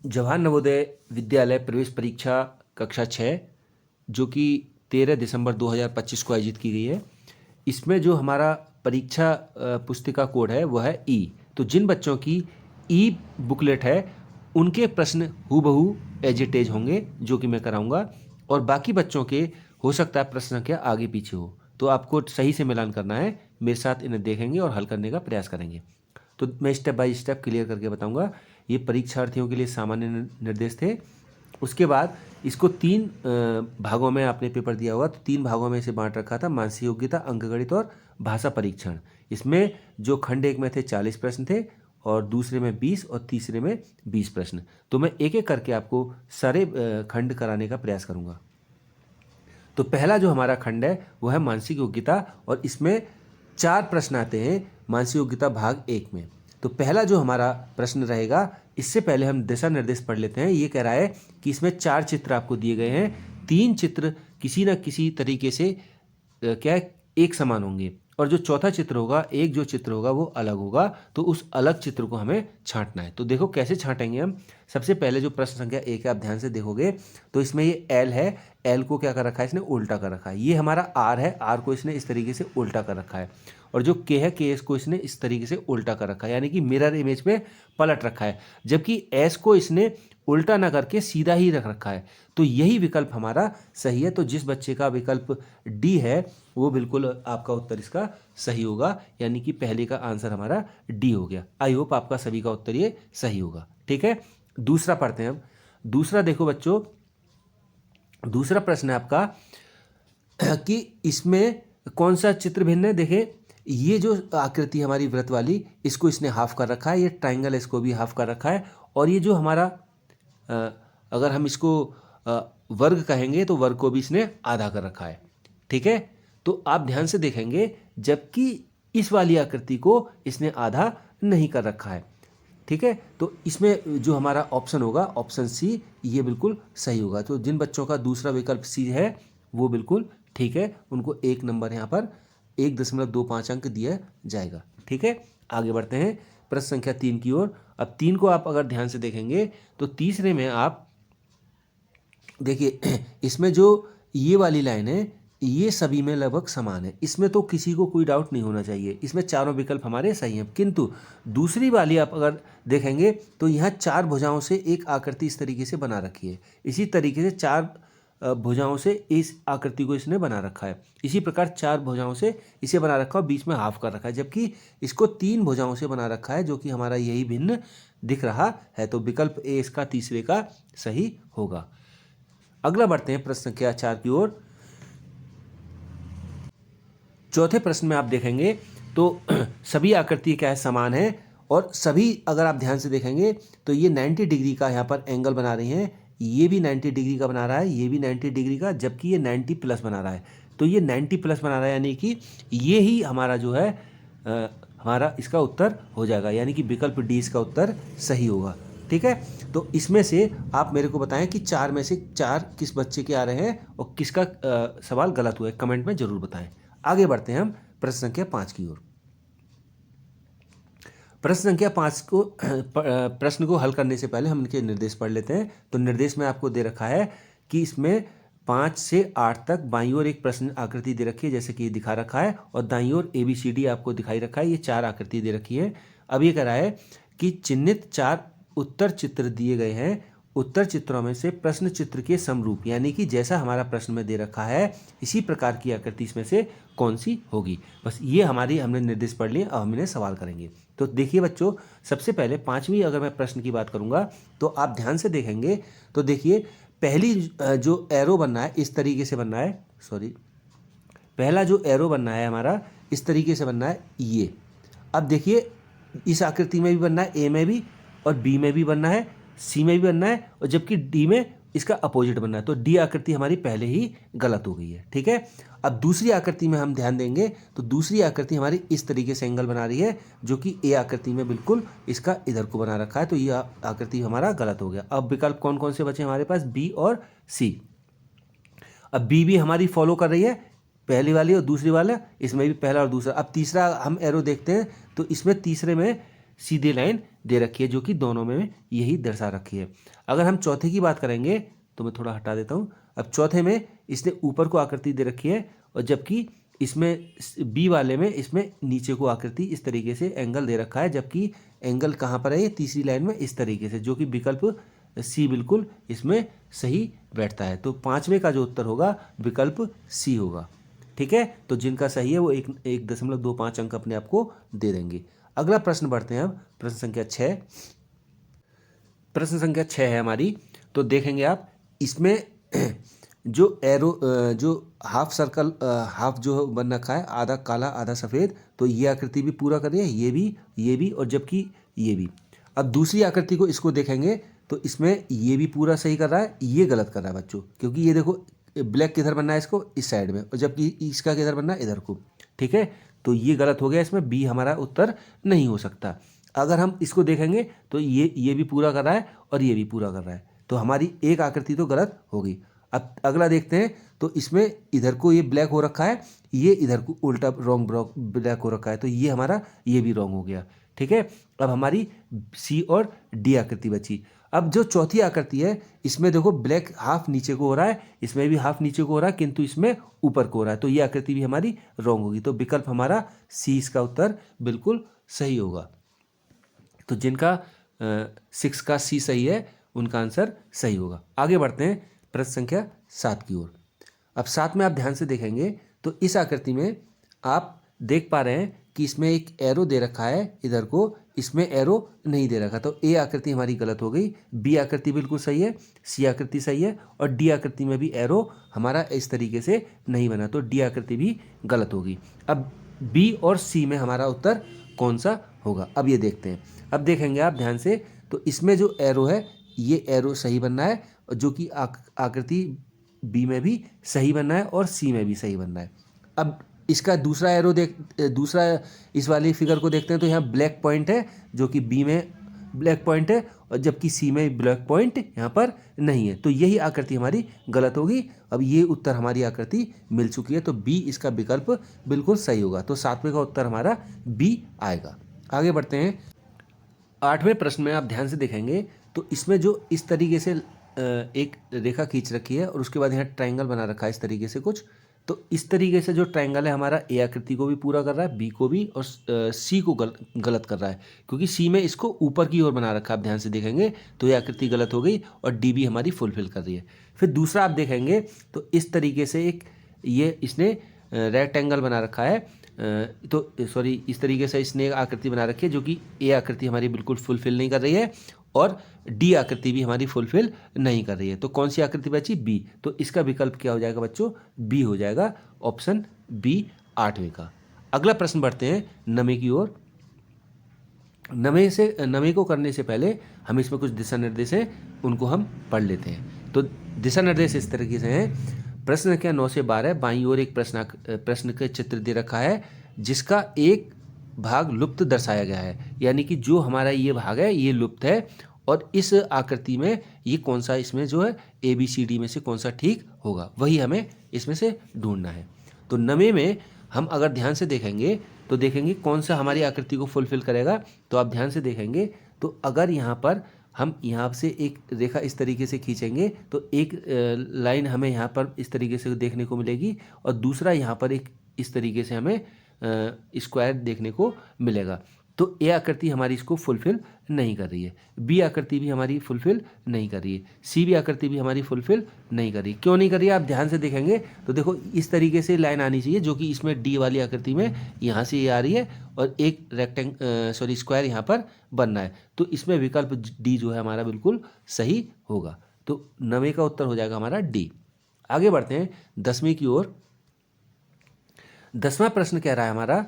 जवाहर नवोदय विद्यालय प्रवेश परीक्षा कक्षा 6 जो कि 13 दिसंबर 2025 को आयोजित की गई है। इसमें जो हमारा परीक्षा पुस्तिका कोड है वह है ई। तो जिन बच्चों की ई बुकलेट है उनके प्रश्न हूबहू एज इट इज होंगे जो कि मैं कराऊंगा, और बाकी बच्चों के हो सकता है प्रश्न संख्या आगे पीछे हो, तो आपको सही से मिलान करना है। मेरे साथ इन्हें देखेंगे और हल करने का प्रयास करेंगे। तो मैं स्टेप बाय स्टेप क्लियर करके बताऊंगा। ये परीक्षार्थियों के लिए सामान्य निर्देश थे। उसके बाद इसको 3 भागों में आपने पेपर दिया होगा, तो 3 भागों में इसे बांट रखा था, मानसिक योग्यता, अंकगणित और भाषा परीक्षण। इसमें जो खंड 1 में थे 40 प्रश्न थे, और दूसरे में 20 और तीसरे में 20 प्रश्न। तो मैं एक एक करके आपको सारे खंड कराने का प्रयास करूंगा। तो पहला जो हमारा खंड है वो है मानसिक योग्यता, और इसमें 4 प्रश्न आते हैं मानसिक योग्यता भाग 1 में। तो पहला जो हमारा प्रश्न रहेगा, इससे पहले हम दिशा निर्देश पढ़ लेते हैं। ये कह रहा है कि इसमें 4 चित्र आपको दिए गए हैं, 3 चित्र किसी न किसी तरीके से क्या है, एक समान होंगे, और जो चौथा चित्र होगा, एक जो चित्र होगा वो अलग होगा। तो उस अलग चित्र को हमें छांटना है। तो देखो कैसे छांटेंगे हम। सबसे पहले जो प्रश्न संख्या 1 है, आप ध्यान से देखोगे तो इसमें ये एल है, एल को क्या कर रखा है इसने, उल्टा कर रखा है। ये हमारा आर है, आर को इसने इस तरीके से उल्टा कर रखा है। और जो के है, के एस को इसने इस तरीके से उल्टा कर रखा है, यानी कि मिरर इमेज में पलट रखा है। जबकि एस को इसने उल्टा ना करके सीधा ही रख रखा है। तो यही विकल्प हमारा सही है। तो जिस बच्चे का विकल्प डी है वो बिल्कुल आपका उत्तर इसका सही होगा, यानी कि पहले का आंसर हमारा डी हो गया। आई होप आपका सभी का उत्तर ये सही होगा। ठीक है, दूसरा पढ़ते हैं हम। दूसरा देखो बच्चों, दूसरा प्रश्न है आपका कि इसमें कौन सा चित्र भिन्न है। देखें, ये जो आकृति हमारी वृत्त वाली, इसको इसने हाफ कर रखा है, ये ट्राइंगल इसको भी हाफ कर रखा है, और ये जो हमारा अगर हम इसको वर्ग कहेंगे तो वर्ग को भी इसने आधा कर रखा है। ठीक है, तो आप ध्यान से देखेंगे, जबकि इस वाली आकृति को इसने आधा नहीं कर रखा है। ठीक है, तो इसमें जो हमारा ऑप्शन होगा, ऑप्शन सी, ये बिल्कुल सही होगा। तो जिन बच्चों का दूसरा विकल्प सी है वो बिल्कुल ठीक है, उनको 1 नंबर यहाँ पर 1.25 अंक दिया जाएगा। ठीक है, आगे बढ़ते हैं प्रश्न संख्या 3 की ओर। अब 3 को आप अगर ध्यान से देखेंगे तो तीसरे में आप देखिए, इसमें जो ये वाली लाइन है ये सभी में लगभग समान है, इसमें तो किसी को कोई डाउट नहीं होना चाहिए, इसमें चारों विकल्प हमारे सही हैं। किंतु दूसरी वाली आप अगर देखेंगे तो यहाँ 4 भुजाओं से एक आकृति इस तरीके से बना रखी है, इसी तरीके से 4 भुजाओं से इस आकृति को इसने बना रखा है। इसी प्रकार 4 भुजाओं से इसे बना रखा और बीच में हाफ कर रखा है, जबकि इसको 3 भुजाओं से बना रखा है, जो कि हमारा यही भिन्न दिख रहा है। तो विकल्प ए इसका तीसरे का सही होगा। अगला बढ़ते हैं प्रश्न संख्या 4 की ओर। चौथे प्रश्न में आप देखेंगे तो सभी आकृति क्या है, समान है, और सभी अगर आप ध्यान से देखेंगे तो ये 90 डिग्री का यहाँ पर एंगल बना रही हैं। ये भी 90 डिग्री का बना रहा है, ये भी 90 डिग्री का, जबकि ये 90 प्लस बना रहा है। तो ये 90 प्लस बना रहा है, यानी कि ये ही हमारा जो है हमारा इसका उत्तर हो जाएगा, यानी कि विकल्प डी इसका उत्तर सही होगा। ठीक है, तो इसमें से आप मेरे को बताएं कि 4 में से 4 किस बच्चे के आ रहे हैं और किसका सवाल गलत हुआ है, कमेंट में जरूर बताएं। आगे बढ़ते हैं हम प्रश्न संख्या 5 की ओर। प्रश्न संख्या 5 को प्रश्न को हल करने से पहले हम इनके निर्देश पढ़ लेते हैं। तो निर्देश में आपको दे रखा है कि इसमें 5 से 8 तक बाईं ओर एक प्रश्न आकृति दे रखी है, जैसे कि दिखा रखा है, और दाईं ओर ABCD आपको दिखाई रखा है। ये 4 आकृति दे रखी है। अब ये कह रहा है कि चिन्हित 4 उत्तर चित्र दिए गए हैं, उत्तर चित्रों में से प्रश्न चित्र के समरूप, यानी कि जैसा हमारा प्रश्न में दे रखा है इसी प्रकार की आकृति इसमें से कौन सी होगी। बस ये हमने निर्देश पढ़ लिए। अब हम इन्हें सवाल करेंगे। तो देखिए बच्चों, सबसे पहले 5वीं अगर मैं प्रश्न की बात करूंगा तो आप ध्यान से देखेंगे तो देखिए, पहली जो एरो बनना है इस तरीके से बनना है, पहला जो एरो बनना है हमारा इस तरीके से बनना है ये। अब देखिए, इस आकृति में भी बनना है, ए में भी, और बी में भी बनना है, सी में भी बनना है, और जबकि डी में इसका अपोजिट बनना है। तो डी आकृति हमारी पहले ही गलत हो गई है। ठीक है, अब दूसरी आकृति में हम ध्यान देंगे तो दूसरी आकृति हमारी इस तरीके से एंगल बना रही है, जो कि ए आकृति में बिल्कुल इसका इधर को बना रखा है। तो यह आकृति हमारा गलत हो गया। अब विकल्प कौन कौन से बचे हमारे पास, बी और सी। अब बी भी हमारी फॉलो कर रही है, पहली वाली और दूसरी वाला, इसमें भी पहला और दूसरा। अब तीसरा हम एरो देखते हैं तो इसमें तीसरे में सीधी लाइन दे रखी है जो कि दोनों में यही दर्शा रखी है। अगर हम चौथे की बात करेंगे तो मैं थोड़ा हटा देता हूँ। अब चौथे में इसने ऊपर को आकृति दे रखी है और जबकि इसमें बी वाले में इसमें नीचे को आकृति इस तरीके से एंगल दे रखा है, जबकि एंगल कहाँ पर है, ये तीसरी लाइन में इस तरीके से, जो कि विकल्प सी बिल्कुल इसमें सही बैठता है। तो पाँचवें का जो उत्तर होगा विकल्प सी होगा। ठीक है, तो जिनका सही है वो 1.25 अंक अपने आप को दे देंगे। अगला प्रश्न बढ़ते हैं अब, प्रश्न संख्या 6। प्रश्न संख्या 6 है हमारी। तो देखेंगे आप इसमें जो एरो जो हाफ सर्कल हाफ जो बन रखा है, आधा काला आधा सफ़ेद, तो ये आकृति भी पूरा कर रही है, ये भी और जबकि ये भी। अब दूसरी आकृति को इसको देखेंगे तो इसमें ये भी पूरा सही कर रहा है, ये गलत कर रहा है बच्चों, क्योंकि ये देखो ब्लैक किधर बनना है इसको, इस साइड में, और जबकि इसका किधर बनना है, इधर को। ठीक है, तो ये गलत हो गया, इसमें बी हमारा उत्तर नहीं हो सकता। अगर हम इसको देखेंगे तो ये भी पूरा कर रहा है और ये भी पूरा कर रहा है, तो हमारी एक आकृति तो गलत हो गई। अब अगला देखते हैं, तो इसमें इधर को ये ब्लैक हो रखा है, ये इधर को उल्टा रॉन्ग ब्लैक हो रखा है, तो ये हमारा ये भी रॉन्ग हो गया। ठीक है, अब हमारी सी और डी आकृति बची। अब जो चौथी आकृति है इसमें देखो ब्लैक हाफ नीचे को हो रहा है, इसमें भी हाफ नीचे को हो रहा है, किंतु इसमें ऊपर को हो रहा है, तो ये आकृति भी हमारी रॉन्ग होगी। तो विकल्प हमारा सी इसका उत्तर बिल्कुल सही होगा। तो जिनका 6 का सी सही है उनका आंसर सही होगा। आगे बढ़ते हैं प्रश्न संख्या 7 की ओर। अब 7 में आप ध्यान से देखेंगे तो इस आकृति में आप देख पा रहे हैं कि इसमें एक एरो दे रखा है इधर को, इसमें एरो नहीं दे रखा, तो ए आकृति हमारी गलत हो गई, बी आकृति बिल्कुल सही है, सी आकृति सही है और डी आकृति में भी एरो हमारा इस तरीके से नहीं बना, तो डी आकृति भी गलत होगी। अब बी और सी में हमारा उत्तर कौन सा होगा, अब ये देखते हैं। अब देखेंगे आप ध्यान से, तो इसमें जो एरो है ये एरो सही बनना है, जो कि आकृति बी में भी सही बनना है और सी में भी सही बनना है। अब इसका दूसरा एरो दूसरा इस वाली फिगर को देखते हैं, तो यहाँ ब्लैक पॉइंट है, जो कि बी में ब्लैक पॉइंट है और जबकि सी में ब्लैक पॉइंट यहाँ पर नहीं है, तो यही आकृति हमारी गलत होगी। अब ये उत्तर हमारी आकृति मिल चुकी है, तो बी इसका विकल्प बिल्कुल सही होगा। तो 7वें का उत्तर हमारा बी आएगा। आगे बढ़ते हैं 8वें प्रश्न में। आप ध्यान से देखेंगे तो इसमें जो इस तरीके से एक रेखा खींच रखी है और उसके बाद यहाँ ट्रायंगल बना रखा है इस तरीके से कुछ, तो इस तरीके से जो ट्रायंगल है हमारा ए आकृति को भी पूरा कर रहा है, बी को भी, और सी को गलत कर रहा है, क्योंकि सी में इसको ऊपर की ओर बना रखा है। आप ध्यान से देखेंगे तो ये आकृति गलत हो गई और डी भी हमारी फुलफिल कर रही है। फिर दूसरा आप देखेंगे तो इस तरीके से एक ये इसने रेक्टेंगल बना रखा है, तो सॉरी इस तरीके से इसने एक आकृति बना रखी है जो कि ए आकृति हमारी बिल्कुल फुलफिल नहीं कर रही है और डी आकृति भी हमारी फुलफिल नहीं कर रही है। तो कौन सी आकृति बची, बी, तो इसका विकल्प क्या हो जाएगा बच्चों, बी हो जाएगा, ऑप्शन बी 8वें का। अगला प्रश्न बढ़ते हैं 9वें की ओर। 9वें को करने से पहले हम इसमें कुछ दिशा निर्देश हैं उनको हम पढ़ लेते हैं। तो दिशा निर्देश इस तरीके से हैं। प्रश्न संख्या 9 से 12 बाईं ओर एक प्रश्न का चित्र दे रखा है जिसका एक भाग लुप्त दर्शाया गया है, यानी कि जो हमारा ये भाग है ये लुप्त है और इस आकृति में ये कौन सा इसमें जो है ABCD में से कौन सा ठीक होगा, वही हमें इसमें से ढूंढना है। तो 9वें में हम अगर ध्यान से देखेंगे तो देखेंगे कौन सा हमारी आकृति को फुलफिल करेगा। तो आप ध्यान से देखेंगे तो अगर यहाँ पर हम यहाँ से एक रेखा इस तरीके से खींचेंगे तो एक लाइन हमें यहाँ पर इस तरीके से देखने को मिलेगी और दूसरा यहाँ पर एक इस तरीके से हमें स्क्वायर देखने को मिलेगा। तो ए आकृति हमारी इसको फुलफिल नहीं कर रही है, बी आकृति भी हमारी फुलफिल नहीं कर रही है, सी भी आकृति भी हमारी फुलफिल नहीं कर रही। क्यों नहीं कर रही है, आप ध्यान से देखेंगे तो देखो इस तरीके से लाइन आनी चाहिए जो कि इसमें डी वाली आकृति में यहाँ से ये आ रही है और एक स्क्वायर यहाँ पर बनना है, तो इसमें विकल्प डी जो है हमारा बिल्कुल सही होगा। तो 9वें का उत्तर हो जाएगा हमारा डी। आगे बढ़ते हैं 10वें की ओर। 10वां प्रश्न कह रहा है हमारा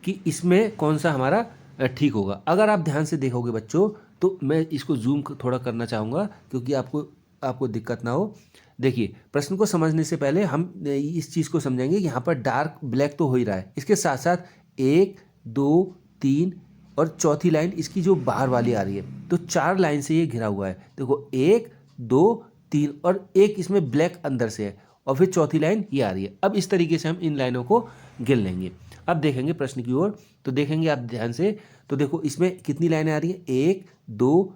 कि इसमें कौन सा हमारा ठीक होगा। अगर आप ध्यान से देखोगे बच्चों तो मैं इसको जूम थोड़ा करना चाहूँगा क्योंकि आपको दिक्कत ना हो। देखिए प्रश्न को समझने से पहले हम इस चीज़ को समझेंगे कि यहाँ पर डार्क ब्लैक तो हो ही रहा है, इसके साथ साथ 1 2 3 और चौथी लाइन इसकी जो बाहर वाली आ रही है, तो 4 लाइन से ये घिरा हुआ है। देखो 1 2 3 और एक इसमें ब्लैक अंदर से है और फिर चौथी लाइन ये आ रही है। अब इस तरीके से हम इन लाइनों को गिन लेंगे। अब देखेंगे प्रश्न की ओर, तो देखेंगे आप ध्यान से, तो देखो इसमें कितनी लाइनें आ रही हैं, 1 2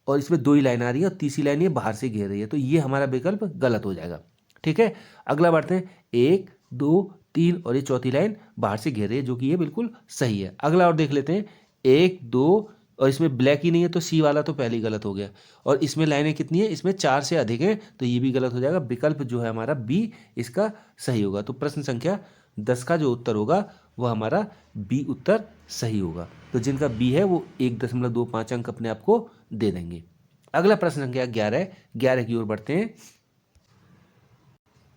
और इसमें 2 ही लाइन आ रही है और तीसरी लाइन ये बाहर से घेर रही है, तो ये हमारा विकल्प गलत हो जाएगा। ठीक है, अगला बढ़ते हैं, 1 2 3 और ये चौथी लाइन बाहर से घेर रही है, जो कि ये बिल्कुल सही है। अगला और देख लेते हैं, 1 2 और इसमें ब्लैक ही नहीं है, तो सी वाला तो पहले ही गलत हो गया। और इसमें लाइनें कितनी है, इसमें 4 से अधिक है, तो ये भी गलत हो जाएगा। विकल्प जो है हमारा बी इसका सही होगा। तो प्रश्न संख्या 10 का जो उत्तर होगा वह हमारा बी उत्तर सही होगा। तो जिनका बी है वो 1.25 अंक अपने आप को दे देंगे। अगला प्रश्न संख्या 11 की ओर बढ़ते हैं।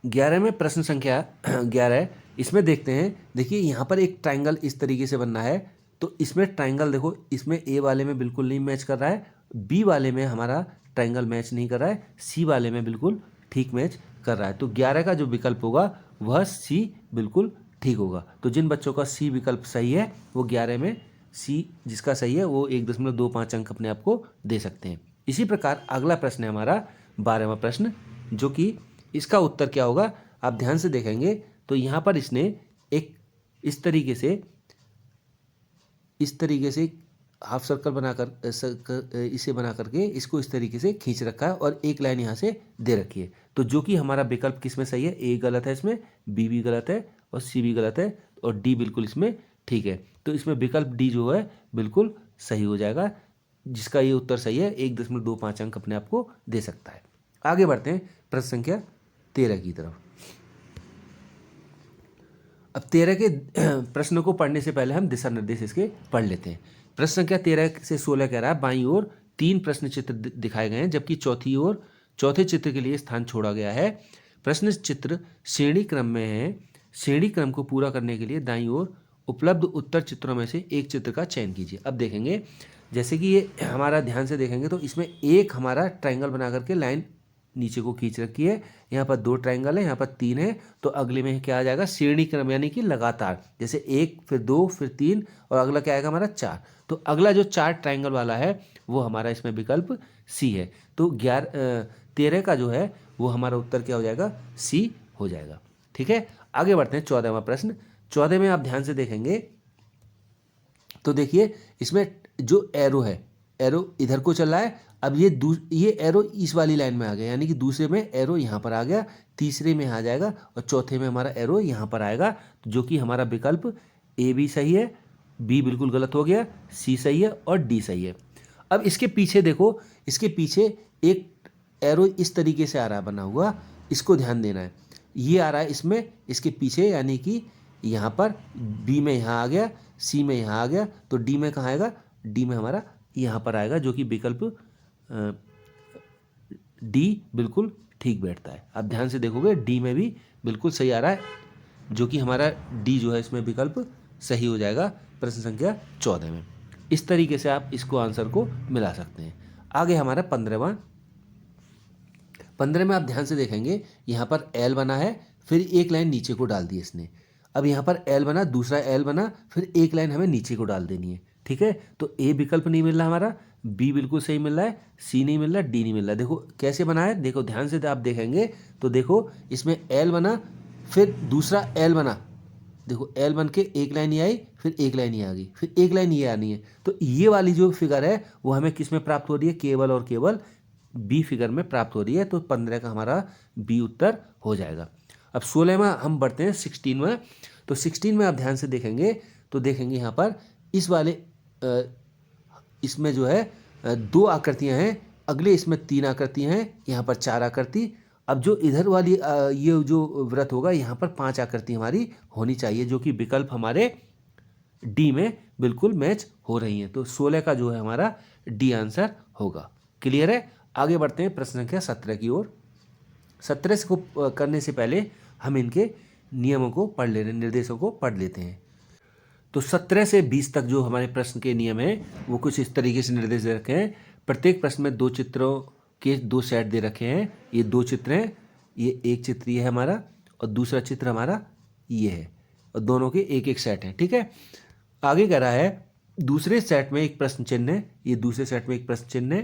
11 में प्रश्न संख्या 11, इसमें देखते हैं, देखिए यहाँ पर एक ट्राइंगल इस तरीके से बनना है, तो इसमें ट्राइंगल देखो, इसमें ए वाले में बिल्कुल नहीं मैच कर रहा है, बी वाले में हमारा ट्राइंगल मैच नहीं कर रहा है, सी वाले में बिल्कुल ठीक मैच कर रहा है। तो 11 का जो विकल्प होगा वह सी बिल्कुल ठीक होगा। तो जिन बच्चों का सी विकल्प सही है वो 11 में सी जिसका सही है वो 1.25 अंक अपने आप को दे सकते हैं। इसी प्रकार अगला प्रश्न है हमारा 12वां प्रश्न, जो कि इसका उत्तर क्या होगा, आप ध्यान से देखेंगे तो यहाँ पर इसने एक इस तरीके से हाफ सर्कल बनाकर इसे बना करके इसको इस तरीके से खींच रखा है और एक लाइन यहाँ से दे रखी है। तो जो कि हमारा विकल्प किस में सही है, ए गलत है, इसमें बी भी गलत है और सी भी गलत है और डी बिल्कुल इसमें ठीक है। तो इसमें विकल्प डी जो है बिल्कुल सही हो जाएगा, जिसका ये उत्तर सही है 1.25 अंक अपने आप को दे सकता है। आगे बढ़ते हैं प्रश्न संख्या 13 की तरफ। अब 13 के प्रश्न को पढ़ने से पहले हम दिशा निर्देश इसके पढ़ लेते हैं। प्रश्न संख्या 13 से 16 कह रहा है, बाईं ओर 3 प्रश्न चित्र दिखाए गए हैं, जबकि चौथे चित्र के लिए स्थान छोड़ा गया है। प्रश्न चित्र श्रेणी क्रम में है। श्रेणी क्रम को पूरा करने के लिए दाईं ओर उपलब्ध उत्तर चित्रों में से एक चित्र का चयन कीजिए। अब देखेंगे, जैसे कि ये हमारा ध्यान से देखेंगे तो इसमें एक हमारा ट्राइंगल बना करके लाइन नीचे को खींच रखी है, यहाँ पर 2 ट्राइंगल है, यहाँ पर 3 है, तो अगले में क्या आ जाएगा, श्रेणी क्रम यानी कि लगातार, जैसे 1 फिर 2 फिर 3 और अगला क्या आएगा हमारा 4। तो अगला जो 4 ट्राइंगल वाला है वो हमारा इसमें विकल्प सी है। तो 13 का जो है वो हमारा उत्तर क्या हो जाएगा, सी हो जाएगा। ठीक है, आगे बढ़ते हैं 14वां प्रश्न। 14 में आप ध्यान से देखेंगे तो देखिए इसमें जो एरो है, एरो इधर को चल रहा है। अब ये एरो इस वाली लाइन में आ गया, यानी कि दूसरे में एरो यहाँ पर आ गया, तीसरे में आ जाएगा और चौथे में हमारा एरो यहाँ पर आएगा, जो कि हमारा विकल्प ए भी सही है, बी बिल्कुल गलत हो गया, सी सही है और डी सही है। अब इसके पीछे देखो, इसके पीछे एक एरो इस तरीके से आ रहा है बना हुआ, इसको ध्यान देना है। ये आ रहा है इसमें, इसके पीछे, यानी कि यहाँ पर बी में यहाँ आ गया, सी में यहाँ आ गया, तो डी में कहाँ आएगा, डी में हमारा यहाँ पर आएगा, जो कि विकल्प डी बिल्कुल ठीक बैठता है। आप ध्यान से देखोगे डी में भी बिल्कुल सही आ रहा है, जो कि हमारा डी जो है इसमें विकल्प सही हो जाएगा प्रश्न संख्या 14 में। इस तरीके से आप इसको आंसर को मिला सकते हैं। आगे हमारा 15वां। 15 में आप ध्यान से देखेंगे यहाँ पर एल बना है, फिर एक लाइन नीचे को डाल दी इसने। अब यहाँ पर एल बना, दूसरा एल बना, फिर एक लाइन हमें नीचे को डाल देनी है। ठीक है, तो ए विकल्प नहीं मिल रहा हमारा, बी बिल्कुल सही मिल रहा है, सी नहीं मिल रहा, डी नहीं मिल रहा। देखो कैसे बना है, देखो ध्यान से आप देखेंगे तो देखो इसमें एल बना, फिर दूसरा एल बना, देखो एल बन के एक लाइन ये आई, फिर एक लाइन ये आ गई, फिर एक लाइन ये आनी है। तो ये वाली जो फिगर है वो हमें किस में प्राप्त हो रही है, केवल और केवल बी फिगर में प्राप्त हो रही है। तो 15 का हमारा बी उत्तर हो जाएगा। अब 16वां हम बढ़ते हैं 16वां। तो 16 में आप ध्यान से देखेंगे तो देखेंगे यहाँ पर इस वाले इसमें जो है 2 आकृतियाँ हैं, अगले इसमें 3 आकृतियाँ हैं, यहाँ पर 4 आकृति। अब जो इधर वाली ये जो वृत्त होगा यहाँ पर 5 आकृति हमारी होनी चाहिए, जो कि विकल्प हमारे डी में बिल्कुल मैच हो रही हैं। तो 16 का जो है हमारा डी आंसर होगा। क्लियर है, आगे बढ़ते हैं प्रश्न संख्या 17 की ओर। 17 को करने से पहले हम इनके नियमों को पढ़ ले रहे, निर्देशों को पढ़ लेते हैं। तो 17 से 20 तक जो हमारे प्रश्न के नियम हैं वो कुछ इस तरीके से निर्देश दे रखे हैं। प्रत्येक प्रश्न में 2 चित्रों के 2 सेट दे रखे हैं। ये 2 चित्र हैं, ये एक चित्र ये है हमारा और दूसरा चित्र हमारा ये है, और दोनों के एक एक सेट है। ठीक है, आगे कह रहा है दूसरे सेट में एक प्रश्न चिन्ह है, ये दूसरे सेट में एक प्रश्न चिन्ह है।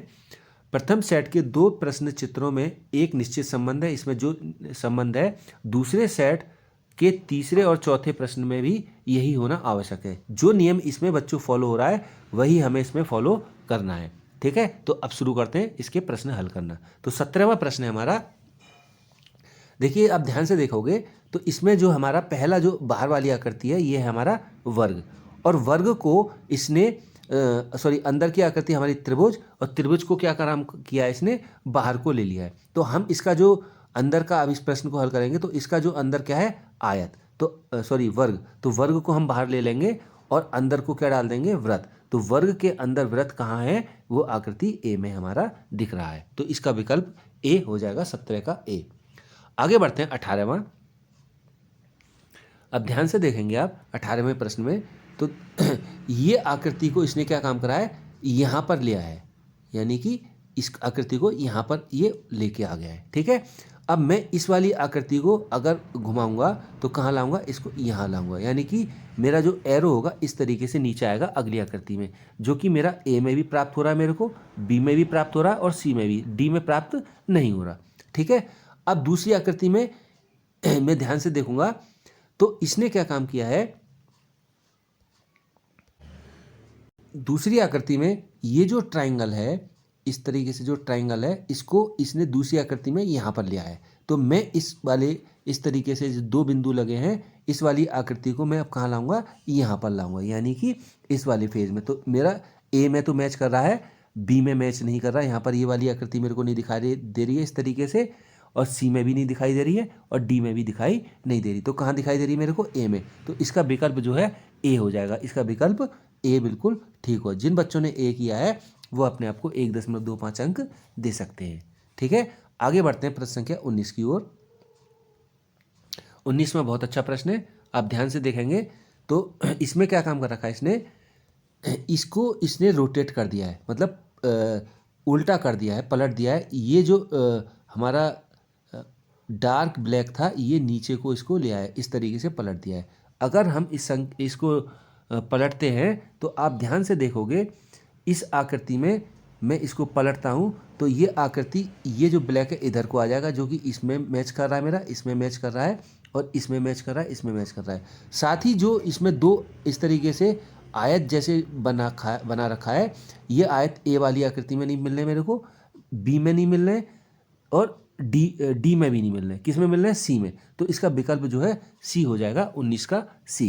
प्रथम सेट के 2 प्रश्न चित्रों में एक निश्चित संबंध है, इसमें जो संबंध है दूसरे सेट के तीसरे और चौथे प्रश्न में भी यही होना आवश्यक है। जो नियम इसमें बच्चों फॉलो हो रहा है वही हमें इसमें फॉलो करना है। ठीक है, तो अब शुरू करते हैं इसके प्रश्न हल करना। तो 17वां प्रश्न है हमारा। देखिए, आप ध्यान से देखोगे तो इसमें जो हमारा पहला जो बाहर वाली आकृति है ये है हमारा वर्ग, और वर्ग को इसने अंदर की आकृति हमारी त्रिभुज, और त्रिभुज को क्या काम किया है इसने, बाहर को ले लिया है। तो हम इसका जो अंदर का, अब इस प्रश्न को हल करेंगे तो इसका जो अंदर क्या है, आयत, तो वर्ग, तो वर्ग को हम बाहर ले लेंगे और अंदर को क्या डाल देंगे, वृत्त। तो वर्ग के अंदर वृत्त कहाँ है, वो आकृति ए में हमारा दिख रहा है। तो इसका विकल्प ए हो जाएगा, 17 का ए। आगे बढ़ते हैं 18वां। अब ध्यान से देखेंगे आप 18वें प्रश्न में, तो ये आकृति को इसने क्या काम करा है, यहाँ पर लिया है, यानी कि इस आकृति को यहाँ पर ये लेके आ गया है। ठीक है, अब मैं इस वाली आकृति को अगर घुमाऊंगा तो कहाँ लाऊंगा, इसको यहाँ लाऊंगा, यानी कि मेरा जो एरो होगा इस तरीके से नीचे आएगा अगली आकृति में, जो कि मेरा ए में भी प्राप्त हो रहा है, मेरे को बी में भी प्राप्त हो रहा है और सी में भी, डी में प्राप्त नहीं हो रहा। ठीक है, अब दूसरी आकृति में मैं ध्यान से देखूंगा तो इसने क्या काम किया है, दूसरी आकृति में ये जो ट्राइंगल है, इस तरीके से जो ट्राइंगल है, इसको इसने दूसरी आकृति में यहाँ पर लिया है। तो मैं इस तरीके से जो दो बिंदु लगे हैं, इस वाली आकृति को मैं अब कहाँ लाऊंगा, यहाँ पर लाऊंगा, यानी कि इस वाले फेज में। तो मेरा ए में तो मैच कर रहा है, बी में मैच नहीं कर रहा है, यहाँ पर ये वाली आकृति मेरे को नहीं दिखाई दे रही है इस तरीके से, और सी में भी नहीं दिखाई दे रही है और डी में भी दिखाई नहीं दे रही। तो कहाँ दिखाई दे रही है मेरे को, ए में। तो इसका विकल्प जो है ए हो जाएगा, इसका विकल्प ए बिल्कुल ठीक हो। जिन बच्चों ने ए किया है वो अपने आप को 1.25 अंक दे सकते हैं। ठीक है, आगे बढ़ते हैं प्रश्न संख्या 19 की ओर। 19 में बहुत अच्छा प्रश्न है, आप ध्यान से देखेंगे तो इसमें क्या काम कर रखा है इसने, इसने रोटेट कर दिया है, मतलब उल्टा कर दिया है, पलट दिया है। ये जो हमारा डार्क ब्लैक था, ये नीचे को इसको ले आया, इस तरीके से पलट दिया है। अगर हम इसको पलटते हैं तो आप ध्यान से देखोगे, इस आकृति में मैं इसको पलटता हूँ तो ये आकृति, ये जो ब्लैक है इधर को आ जाएगा, जो कि इसमें मैच कर रहा है, मेरा इसमें मैच कर रहा है और इसमें मैच कर रहा है, इसमें मैच कर रहा है। साथ ही जो इसमें दो इस तरीके से आयत जैसे बना रखा है, ये आयत ए वाली आकृति में नहीं मिल रहे मेरे को, बी में नहीं मिल रहे और डी में भी नहीं मिल रहे, किस में मिल रहे हैं, सी में। तो इसका विकल्प जो है सी हो जाएगा, 19 का सी।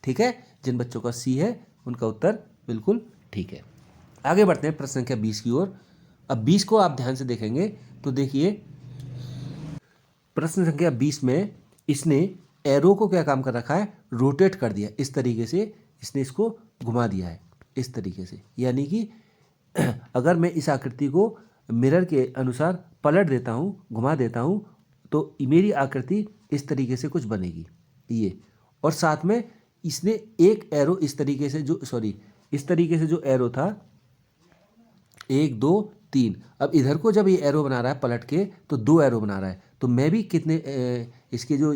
ठीक है, जिन बच्चों का सी है उनका उत्तर बिल्कुल ठीक है। आगे बढ़ते हैं प्रश्न संख्या 20 की ओर। अब 20 को आप ध्यान से देखेंगे तो देखिए, प्रश्न संख्या 20 में इसने एरो को क्या काम कर रखा है, रोटेट कर दिया, इस तरीके से इसने इसको घुमा दिया है, इस तरीके से। यानी कि अगर मैं इस आकृति को मिरर के अनुसार पलट देता हूँ, घुमा देता हूँ, तो मेरी आकृति इस तरीके से कुछ बनेगी ये, और साथ में इसने एक एरो इस तरीके से इस तरीके से जो एरो था, 1 2 3, अब इधर को जब ये एरो बना रहा है पलट के, तो 2 एरो बना रहा है। तो मैं भी कितने इसके जो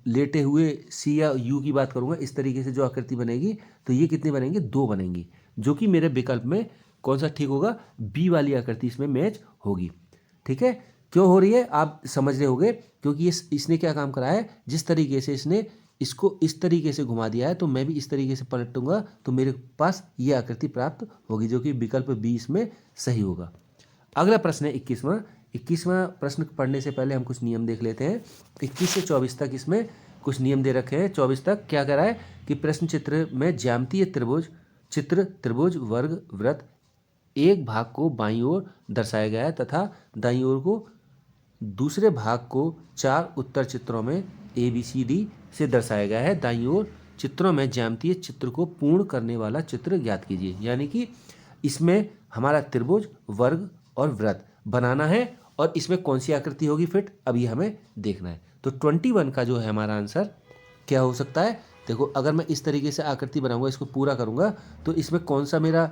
लेटे हुए सी या यू की बात करूँगा, इस तरीके से जो आकृति बनेगी, तो ये कितनी बनेंगी, 2 बनेंगी, जो कि मेरे विकल्प में कौन सा ठीक होगा, बी वाली आकृति इसमें मैच होगी। ठीक है, क्यों हो रही है आप समझ रहे होगे, क्योंकि इसने क्या काम करा है, जिस तरीके से इसने इसको इस तरीके से घुमा दिया है, तो मैं भी इस तरीके से पलटूंगा तो मेरे पास ये आकृति प्राप्त होगी, जो कि विकल्प बी इसमें सही होगा। अगला प्रश्न है 21वां प्रश्न पढ़ने से पहले हम कुछ नियम देख लेते हैं। 21 से 24 तक इसमें कुछ नियम दे रखे हैं। 24 तक क्या कह रहा है कि प्रश्न चित्र में ज्यामितीय त्रिभुज वर्ग वृत्त एक भाग को बाईं ओर दर्शाया गया है तथा दाईं ओर को दूसरे भाग को 4 उत्तर चित्रों में ABCD से दर्शाया गया है। दाईं ओर चित्रों में ज्यामितीय चित्र को पूर्ण करने वाला चित्र ज्ञात कीजिए। यानी कि इसमें हमारा त्रिभुज, वर्ग और वृत्त बनाना है, और इसमें कौन सी आकृति होगी फिट, अभी हमें देखना है। तो 21 का जो है हमारा आंसर क्या हो सकता है, देखो, अगर मैं इस तरीके से आकृति बनाऊंगा, इसको पूरा करूंगा, तो इसमें कौन सा मेरा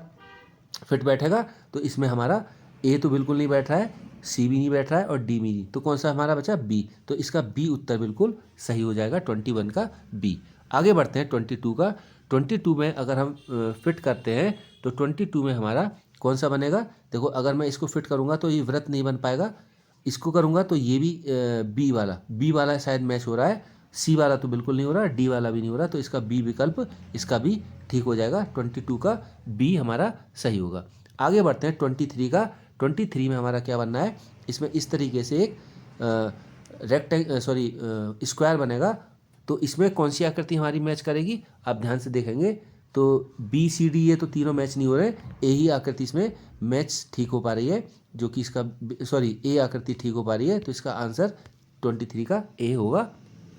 फिट बैठेगा, तो इसमें हमारा ए तो बिल्कुल नहीं बैठ रहा है, सी भी नहीं बैठ रहा है और डी भी नहीं, तो कौन सा हमारा बचा, बी। तो इसका बी उत्तर बिल्कुल सही हो जाएगा, 21 का बी। आगे बढ़ते हैं 22 का। 22 में अगर हम फिट करते हैं तो 22 में हमारा कौन सा बनेगा, देखो, अगर मैं इसको फिट करूँगा तो ये वृत्त नहीं बन पाएगा, इसको करूँगा तो ये भी बी वाला शायद मैच हो रहा है, सी वाला तो बिल्कुल नहीं हो रहा, डी वाला भी नहीं हो रहा, तो इसका बी विकल्प इसका भी ठीक हो जाएगा। 22 का बी हमारा सही होगा। आगे बढ़ते हैं 23 का। 23 में हमारा क्या बनना है, इसमें इस तरीके से एक स्क्वायर बनेगा। तो इसमें कौन सी आकृति हमारी मैच करेगी, आप ध्यान से देखेंगे तो बी सी डी ये तो तीनों मैच नहीं हो रहे, ए ही आकृति इसमें मैच ठीक हो पा रही है, जो कि इसका ए आकृति ठीक हो पा रही है, तो इसका आंसर 23 का ए होगा।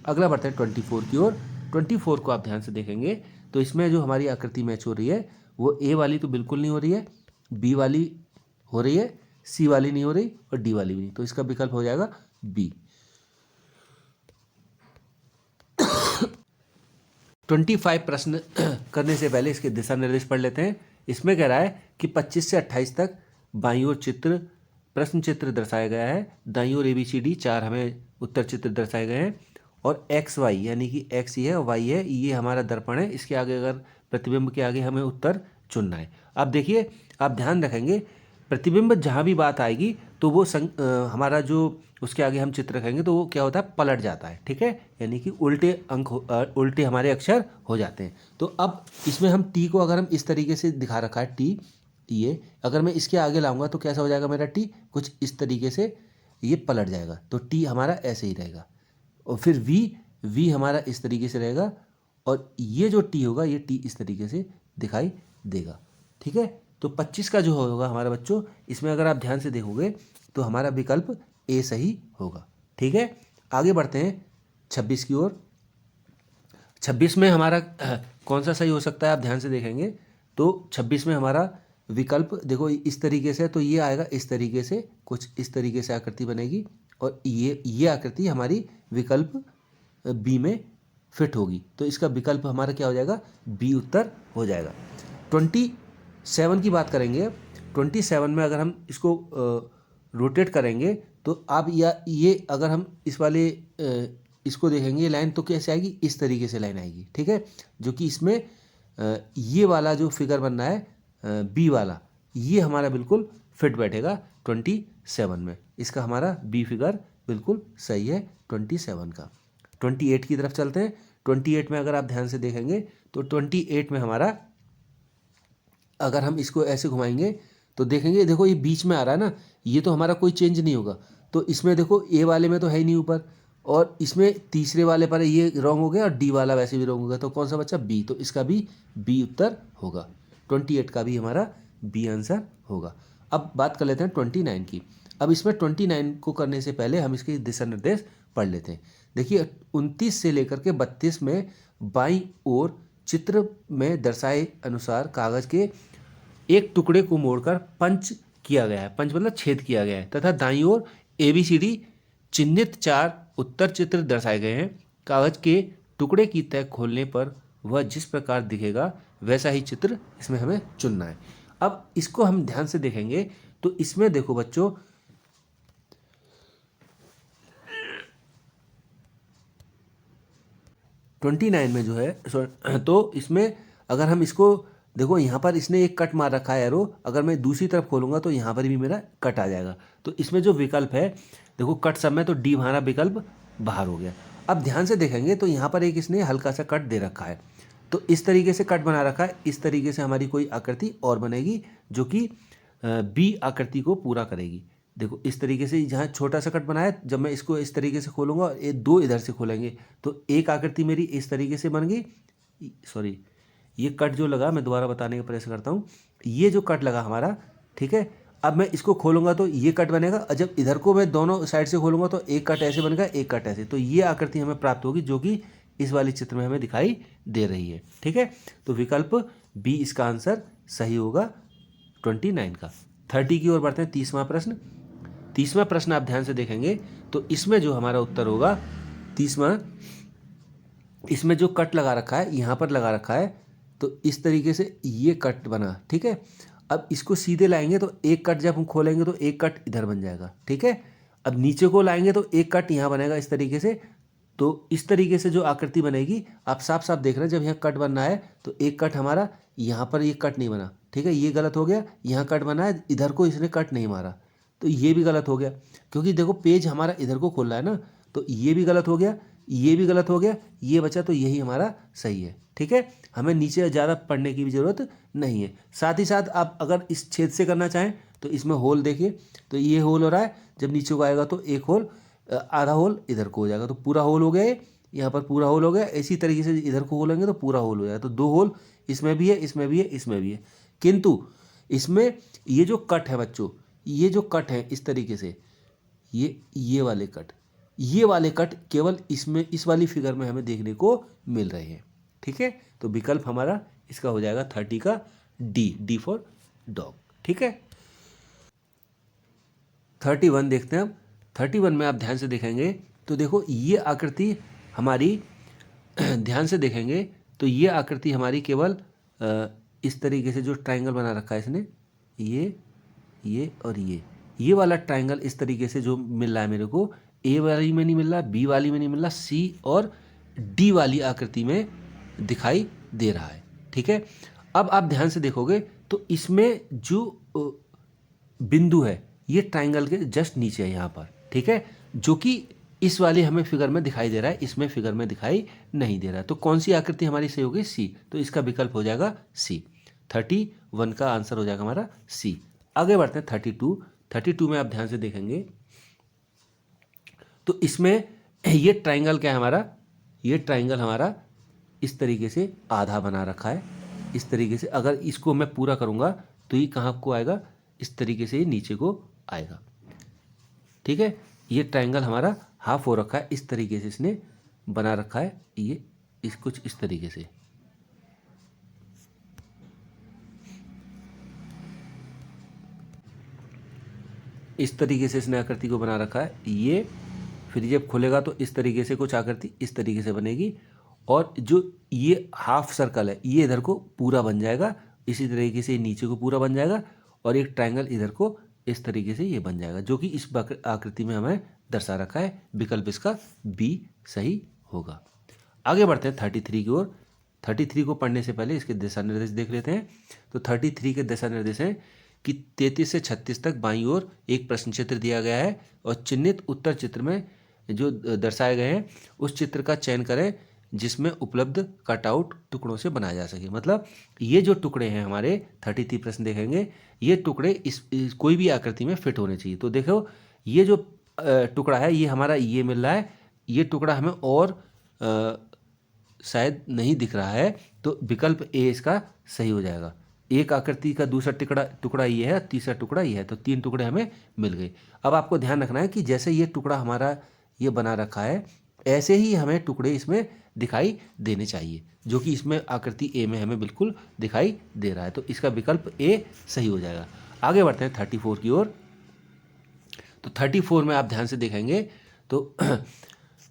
अगला बढ़ते हैं 24 की ओर। 24 को आप ध्यान से देखेंगे तो इसमें जो हमारी आकृति मैच हो रही है वो ए वाली तो बिल्कुल नहीं हो रही है, बी वाली हो रही है, सी वाली नहीं हो रही और डी वाली भी नहीं, तो इसका विकल्प हो जाएगा बी। 25 प्रश्न करने से पहले इसके दिशा निर्देश पढ़ लेते हैं। इसमें कह रहा है कि 25 से 28 तक बाईं ओर चित्र प्रश्न चित्र दर्शाया गया है। दाईं ओर ABCD 4 हमें उत्तर चित्र दर्शाए गए हैं और XY यानी कि X ये है और Y है, ये हमारा दर्पण है। इसके आगे अगर प्रतिबिंब के आगे हमें उत्तर चुनना है। अब देखिए, आप ध्यान रखेंगे प्रतिबिंब जहाँ भी बात आएगी तो वो हमारा जो उसके आगे हम चित्र रखेंगे तो वो क्या होता है, पलट जाता है, ठीक है, यानी कि उल्टे उल्टे हमारे अक्षर हो जाते हैं। तो अब इसमें हम टी को अगर हम इस तरीके से दिखा रखा है टी, ये अगर मैं इसके आगे लाऊंगा तो कैसा हो जाएगा मेरा टी, कुछ इस तरीके से ये पलट जाएगा, तो टी हमारा ऐसे ही रहेगा। और फिर वी हमारा इस तरीके से रहेगा और ये जो टी होगा ये टी इस तरीके से दिखाई देगा, ठीक है। तो 25 का जो होगा हमारा बच्चों, इसमें अगर आप ध्यान से देखोगे तो हमारा विकल्प ए सही होगा, ठीक है। आगे बढ़ते हैं 26 की ओर। 26 में हमारा कौन सा सही हो सकता है, आप ध्यान से देखेंगे तो 26 में हमारा विकल्प देखो इस तरीके से, तो ये आएगा इस तरीके से, कुछ इस तरीके से आकृति बनेगी और ये आकृति हमारी विकल्प बी में फिट होगी, तो इसका विकल्प हमारा क्या हो जाएगा, बी उत्तर हो जाएगा। 27 की बात करेंगे। 27 में अगर हम इसको रोटेट करेंगे तो आप ये अगर हम इस वाले इसको देखेंगे लाइन तो कैसे आएगी, इस तरीके से लाइन आएगी, ठीक है, जो कि इसमें ये वाला जो फिगर बनना है बी वाला, ये हमारा बिल्कुल फिट बैठेगा 27 में। इसका हमारा बी फिगर बिल्कुल सही है 27 का। 28 की तरफ चलते हैं। 28 में अगर आप ध्यान से देखेंगे तो 28 में हमारा अगर हम इसको ऐसे घुमाएंगे तो देखेंगे, देखो ये बीच में आ रहा है ना, ये तो हमारा कोई चेंज नहीं होगा, तो इसमें देखो ए वाले में तो है ही नहीं ऊपर, और इसमें तीसरे वाले पर ये रॉन्ग हो गया और डी वाला वैसे भी रॉन्ग हो गया, तो कौन सा बच्चा, बी, तो इसका भी बी उत्तर होगा। 28 का भी हमारा बी आंसर होगा। अब बात कर लेते हैं 29 की। अब इसमें 29 को करने से पहले हम इसके दिशा निर्देश पढ़ लेते हैं। देखिए 29 से लेकर के 32 में बाईं ओर चित्र में दर्शाए अनुसार कागज के एक टुकड़े को मोड़कर पंच किया गया है, पंच मतलब छेद किया गया है, तथा दाईं ओर ABCD चिन्हित 4 उत्तर चित्र दर्शाए गए हैं। कागज के टुकड़े की तह खोलने पर वह जिस प्रकार दिखेगा वैसा ही चित्र इसमें हमें चुनना है। अब इसको हम ध्यान से देखेंगे तो इसमें देखो बच्चों 29 में जो है तो इसमें अगर हम इसको देखो, यहाँ पर इसने एक कट मार रखा है एरो, अगर मैं दूसरी तरफ खोलूंगा तो यहाँ पर भी मेरा कट आ जाएगा, तो इसमें जो विकल्प है देखो कट सब में, तो डी हमारा विकल्प बाहर हो गया। अब ध्यान से देखेंगे तो यहाँ पर एक इसने हल्का सा कट दे रखा है, तो इस तरीके से कट बना रखा है, इस तरीके से हमारी कोई आकृति और बनेगी जो कि बी आकृति को पूरा करेगी। देखो इस तरीके से जहाँ छोटा सा कट बनाया, जब मैं इसको इस तरीके से खोलूंगा और ये दो इधर से खोलेंगे तो एक आकृति मेरी इस तरीके से बन गई। सॉरी, ये कट जो लगा, मैं दोबारा बताने का प्रयास करता हूँ, ये जो कट लगा हमारा, ठीक है, अब मैं इसको खोलूंगा तो ये कट बनेगा, और जब इधर को मैं दोनों साइड से खोलूंगा तो एक कट ऐसे बनेगा, एक कट ऐसे, तो ये आकृति हमें प्राप्त होगी जो कि इस वाले चित्र में हमें दिखाई दे रही है, ठीक है। तो विकल्प बी इसका आंसर सही होगा 29 का। 30 की ओर बढ़ते हैं। 30वां प्रश्न। 30वां प्रश्न आप ध्यान से देखेंगे तो इसमें जो हमारा उत्तर होगा 30वां, इसमें जो कट लगा रखा है यहाँ पर लगा रखा है, तो इस तरीके से ये कट बना, ठीक है। अब इसको सीधे लाएंगे तो एक कट जब हम खोलेंगे तो एक कट इधर बन जाएगा, ठीक है। अब नीचे को लाएंगे तो एक कट यहाँ बनेगा इस तरीके से, तो इस तरीके से जो आकृति बनेगी आप साफ साफ देख रहे हैं, जब यहाँ कट बनना है तो एक कट हमारा यहाँ पर ये कट नहीं बना, ठीक है, ये गलत हो गया, यहाँ कट बना है, इधर को इसने कट नहीं मारा, तो ये भी गलत हो गया, क्योंकि देखो पेज हमारा इधर को खोल रहा है ना, तो ये भी गलत हो गया, ये भी गलत हो गया, ये बचा, तो यही हमारा सही है। ठीक है, हमें नीचे ज़्यादा पढ़ने की भी ज़रूरत नहीं है। साथ ही साथ आप अगर इस छेद से करना चाहें तो इसमें होल देखिए, तो ये होल हो रहा है, जब नीचे को आएगा तो एक होल, आधा होल इधर को हो जाएगा, तो पूरा होल हो गया ये, यहाँ पर पूरा होल हो गया। इसी तरीके से इधर को होलेंगे तो पूरा होल हो जाएगा। तो 2 होल इसमें भी है, इसमें भी है, इसमें भी है। किंतु इसमें ये जो कट है बच्चों, ये जो कट है इस तरीके से, ये वाले कट केवल इसमें, इस वाली फिगर में हमें देखने को मिल रहे हैं। ठीक है, तो विकल्प हमारा इसका हो जाएगा 30 का डी फॉर डॉग। ठीक है, 31 देखते हैं हम। 31 में आप ध्यान से देखेंगे तो देखो ये आकृति हमारी ध्यान से देखेंगे तो ये आकृति हमारी केवल इस तरीके से जो ट्रायंगल बना रखा है इसने, ये और ये वाला ट्रायंगल इस तरीके से जो मिल रहा है मेरे को, ए वाली में नहीं मिल रहा, बी वाली में नहीं मिल रहा, सी और डी वाली आकृति में दिखाई दे रहा है। ठीक है, अब आप ध्यान से देखोगे तो इसमें जो बिंदु है ये ट्रायंगल के जस्ट नीचे है यहाँ पर। ठीक है, जो कि इस वाली हमें फिगर में दिखाई दे रहा है, इसमें फिगर में दिखाई नहीं दे रहा है। तो कौन सी आकृति हमारी सही होगी? सी। तो इसका विकल्प हो जाएगा सी। 31 का आंसर हो जाएगा हमारा सी। आगे बढ़ते हैं 32 में आप ध्यान से देखेंगे तो इसमें ये ट्रायंगल क्या है हमारा, ये ट्रायंगल हमारा इस तरीके से आधा बना रखा है। इस तरीके से अगर इसको मैं पूरा करूँगा तो ये कहाँ को आएगा, इस तरीके से ये नीचे को आएगा। ठीक है, ये ट्रायंगल हमारा हाफ हो रखा है, इस तरीके से इसने बना रखा है, ये कुछ इस तरीके से। इस तरीके से इसने आकृति को बना रखा है। ये फिर जब खुलेगा तो इस तरीके से कुछ आकृति इस तरीके से बनेगी, और जो ये हाफ सर्कल है ये इधर को पूरा बन जाएगा, इसी तरीके से नीचे को पूरा बन जाएगा, और एक ट्रायंगल इधर को इस तरीके से ये बन जाएगा, जो कि इस आकृति में हमें दर्शा रखा है। विकल्प इसका बी सही होगा। आगे बढ़ते हैं 33 की ओर। 33 को पढ़ने से पहले इसके दिशा निर्देश देख लेते हैं। तो 33 के दिशा निर्देश हैं कि 33 से 36 तक बाईं ओर एक प्रश्न चित्र दिया गया है, और चिन्हित उत्तर चित्र में जो दर्शाए गए हैं उस चित्र का चयन करें जिसमें उपलब्ध कटआउट टुकड़ों से बनाया जा सके। मतलब ये जो टुकड़े हैं हमारे 33 प्रश्न देखेंगे, ये टुकड़े इस कोई भी आकृति में फिट होने चाहिए। तो देखो ये जो टुकड़ा है ये हमारा ये मिल रहा है, ये टुकड़ा हमें और शायद नहीं दिख रहा है, तो विकल्प ए इसका सही हो जाएगा। एक आकृति का दूसरा टुकड़ा ये है, तीसरा टुकड़ा ये है, तो 3 टुकड़े हमें मिल गए। अब आपको ध्यान रखना है कि जैसे ये टुकड़ा हमारा ये बना रखा है, ऐसे ही हमें टुकड़े इसमें दिखाई देने चाहिए, जो कि इसमें आकृति ए में हमें बिल्कुल दिखाई दे रहा है। तो इसका विकल्प ए सही हो जाएगा। आगे बढ़ते हैं 34 की ओर। तो 34 में आप ध्यान से देखेंगे तो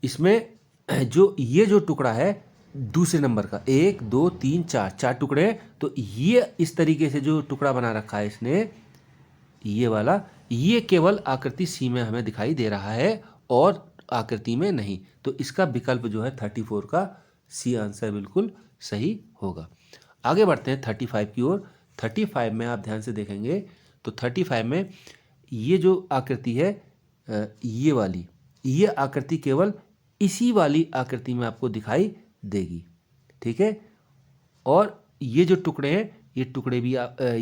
इसमें जो ये जो टुकड़ा है दूसरे नंबर का, 1 2 3 4 टुकड़े हैं। तो ये इस तरीके से जो टुकड़ा बना रखा है इसने, ये वाला, ये केवल आकृति सी में हमें दिखाई दे रहा है और आकृति में नहीं। तो इसका विकल्प जो है 34 का सी आंसर बिल्कुल सही होगा। आगे बढ़ते हैं 35 की ओर। 35 में आप ध्यान से देखेंगे तो 35 में ये जो आकृति है ये वाली, ये आकृति केवल इसी वाली आकृति में आपको दिखाई देगी। ठीक है, और ये जो टुकड़े हैं ये टुकड़े भी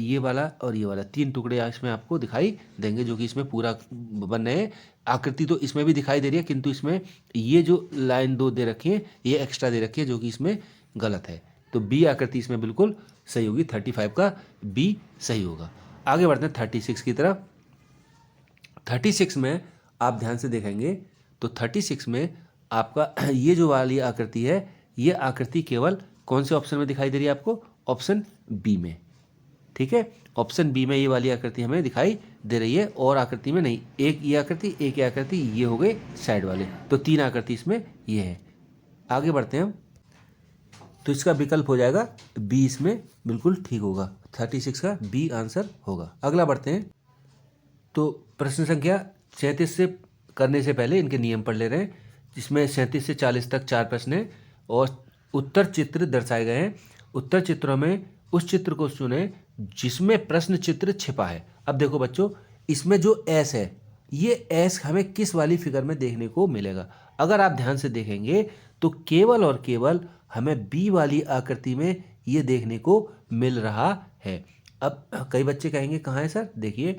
ये वाला और ये वाला 3 टुकड़े इसमें आपको दिखाई देंगे, जो कि इसमें पूरा बन रहे हैं। आकृति तो इसमें भी दिखाई दे रही है, किंतु इसमें ये जो लाइन 2 दे रखी है ये एक्स्ट्रा दे रखी है, जो कि इसमें गलत है। तो बी आकृति इसमें बिल्कुल सही होगी। 35 का बी सही होगा। आगे बढ़ते हैं 36 की तरफ। 36 में आप ध्यान से देखेंगे तो 36 में आपका ये जो वाली आकृति है, ये आकृति केवल कौन से ऑप्शन में दिखाई दे रही है आपको? ऑप्शन बी में। ठीक है, ऑप्शन बी में ये वाली आकृति हमें दिखाई दे रही है, और आकृति में नहीं। एक ये आकृति, एक ये आकृति, ये हो गए साइड वाले, तो 3 आकृति इसमें ये है। आगे बढ़ते हैं हम, तो इसका विकल्प हो जाएगा बी, इसमें बिल्कुल ठीक होगा। 36 का बी आंसर होगा। अगला बढ़ते हैं, तो प्रश्न संख्या 37 से करने से पहले इनके नियम पढ़ ले रहे हैं, जिसमें 37 से 40 तक 4 प्रश्न हैं और उत्तर चित्र दर्शाए गए हैं। उत्तर चित्रों में उस चित्र को चुनें जिसमें प्रश्न चित्र छिपा है। अब देखो बच्चों, इसमें जो एस है, ये एस हमें किस वाली फिगर में देखने को मिलेगा? अगर आप ध्यान से देखेंगे तो केवल और केवल हमें बी वाली आकृति में ये देखने को मिल रहा है। अब कई बच्चे कहेंगे कहाँ है सर, देखिए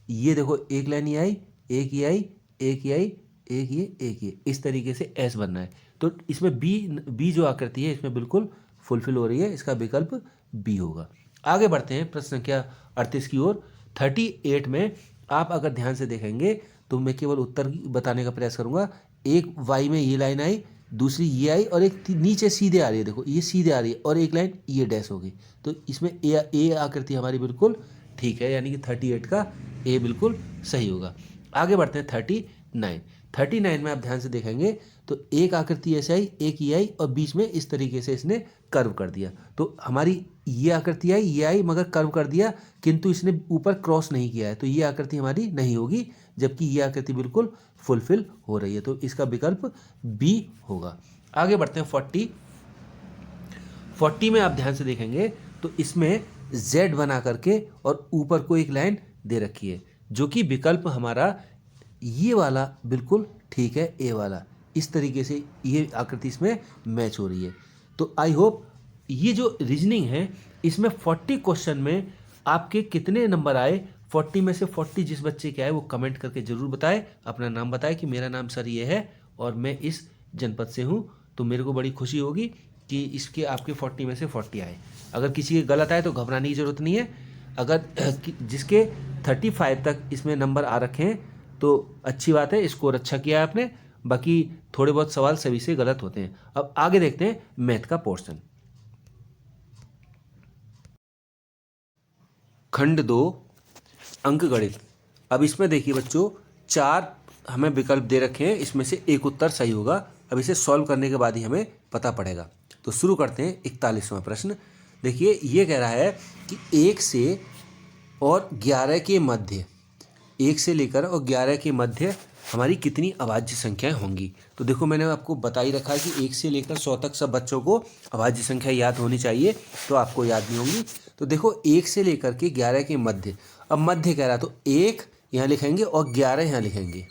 ये देखो एक लाइन ये आई, एक ये आई, एक ये आई, एक ये, इस तरीके से एस बनना है। तो इसमें बी जो आकृति है इसमें बिल्कुल फुलफिल हो रही है, इसका विकल्प बी होगा। आगे बढ़ते हैं प्रश्न संख्या 38 की ओर। 38 में आप अगर ध्यान से देखेंगे तो मैं केवल उत्तर बताने का प्रयास करूंगा। एक वाई में ये लाइन आई, दूसरी ये आई और एक नीचे सीधे आ रही है, देखो ये सीधे आ रही है और एक लाइन ये डैश होगी। तो इसमें ए आकृति हमारी बिल्कुल ठीक है, यानी कि 38 का ए बिल्कुल सही होगा। आगे बढ़ते हैं 39। 39 में आप ध्यान से देखेंगे तो एक आकृति ऐसे आई, एक ये आई और बीच में इस तरीके से इसने कर्व कर दिया। तो हमारी ये आकृति आई, ये आई मगर कर्व कर दिया, किंतु इसने ऊपर क्रॉस नहीं किया है, तो ये आकृति हमारी नहीं होगी, जबकि ये आकृति बिल्कुल फुलफिल हो रही है। तो इसका विकल्प बी होगा। आगे बढ़ते हैं 40 में आप ध्यान से देखेंगे तो इसमें जेड बना करके और ऊपर को एक लाइन दे रखी है, जो कि विकल्प हमारा ये वाला बिल्कुल ठीक है, ए वाला। इस तरीके से ये आकृति इसमें मैच हो रही है। तो आई होप ये जो रीजनिंग है इसमें 40 क्वेश्चन में आपके कितने नंबर आए, 40 में से 40 जिस बच्चे के आए वो कमेंट करके ज़रूर बताए, अपना नाम बताए कि मेरा नाम सर ये है और मैं इस जनपद से हूँ। तो मेरे को बड़ी खुशी होगी कि इसके आपके 40 में से 40 आए। अगर किसी के गलत आए तो घबराने की ज़रूरत नहीं है। अगर जिसके 35 तक इसमें नंबर आ रखे हैं तो अच्छी बात है, स्कोर अच्छा किया है आपने। बाकी थोड़े बहुत सवाल सभी से गलत होते हैं। अब आगे देखते हैं मैथ का पोर्शन। खंड 2 अंकगणित। अब इसमें देखिए बच्चों 4 हमें विकल्प दे रखे हैं, इसमें से एक उत्तर सही होगा। अब इसे सॉल्व करने के बाद ही हमें पता पड़ेगा। तो शुरू करते हैं 41वां प्रश्न। देखिए ये कह रहा है कि 1 से और 11 के मध्य, 1 से लेकर और 11 के मध्य हमारी कितनी अभाज्य संख्याएं होंगी। तो देखो मैंने आपको बता ही रखा है कि 1 से लेकर 100 तक सब बच्चों को अभाज्य संख्या याद होनी चाहिए, तो आपको याद नहीं होंगी। तो देखो 1 से लेकर के 11 के मध्य, अब मध्य कह रहा है तो 1 यहाँ लिखेंगे और 11 यहाँ लिखेंगे,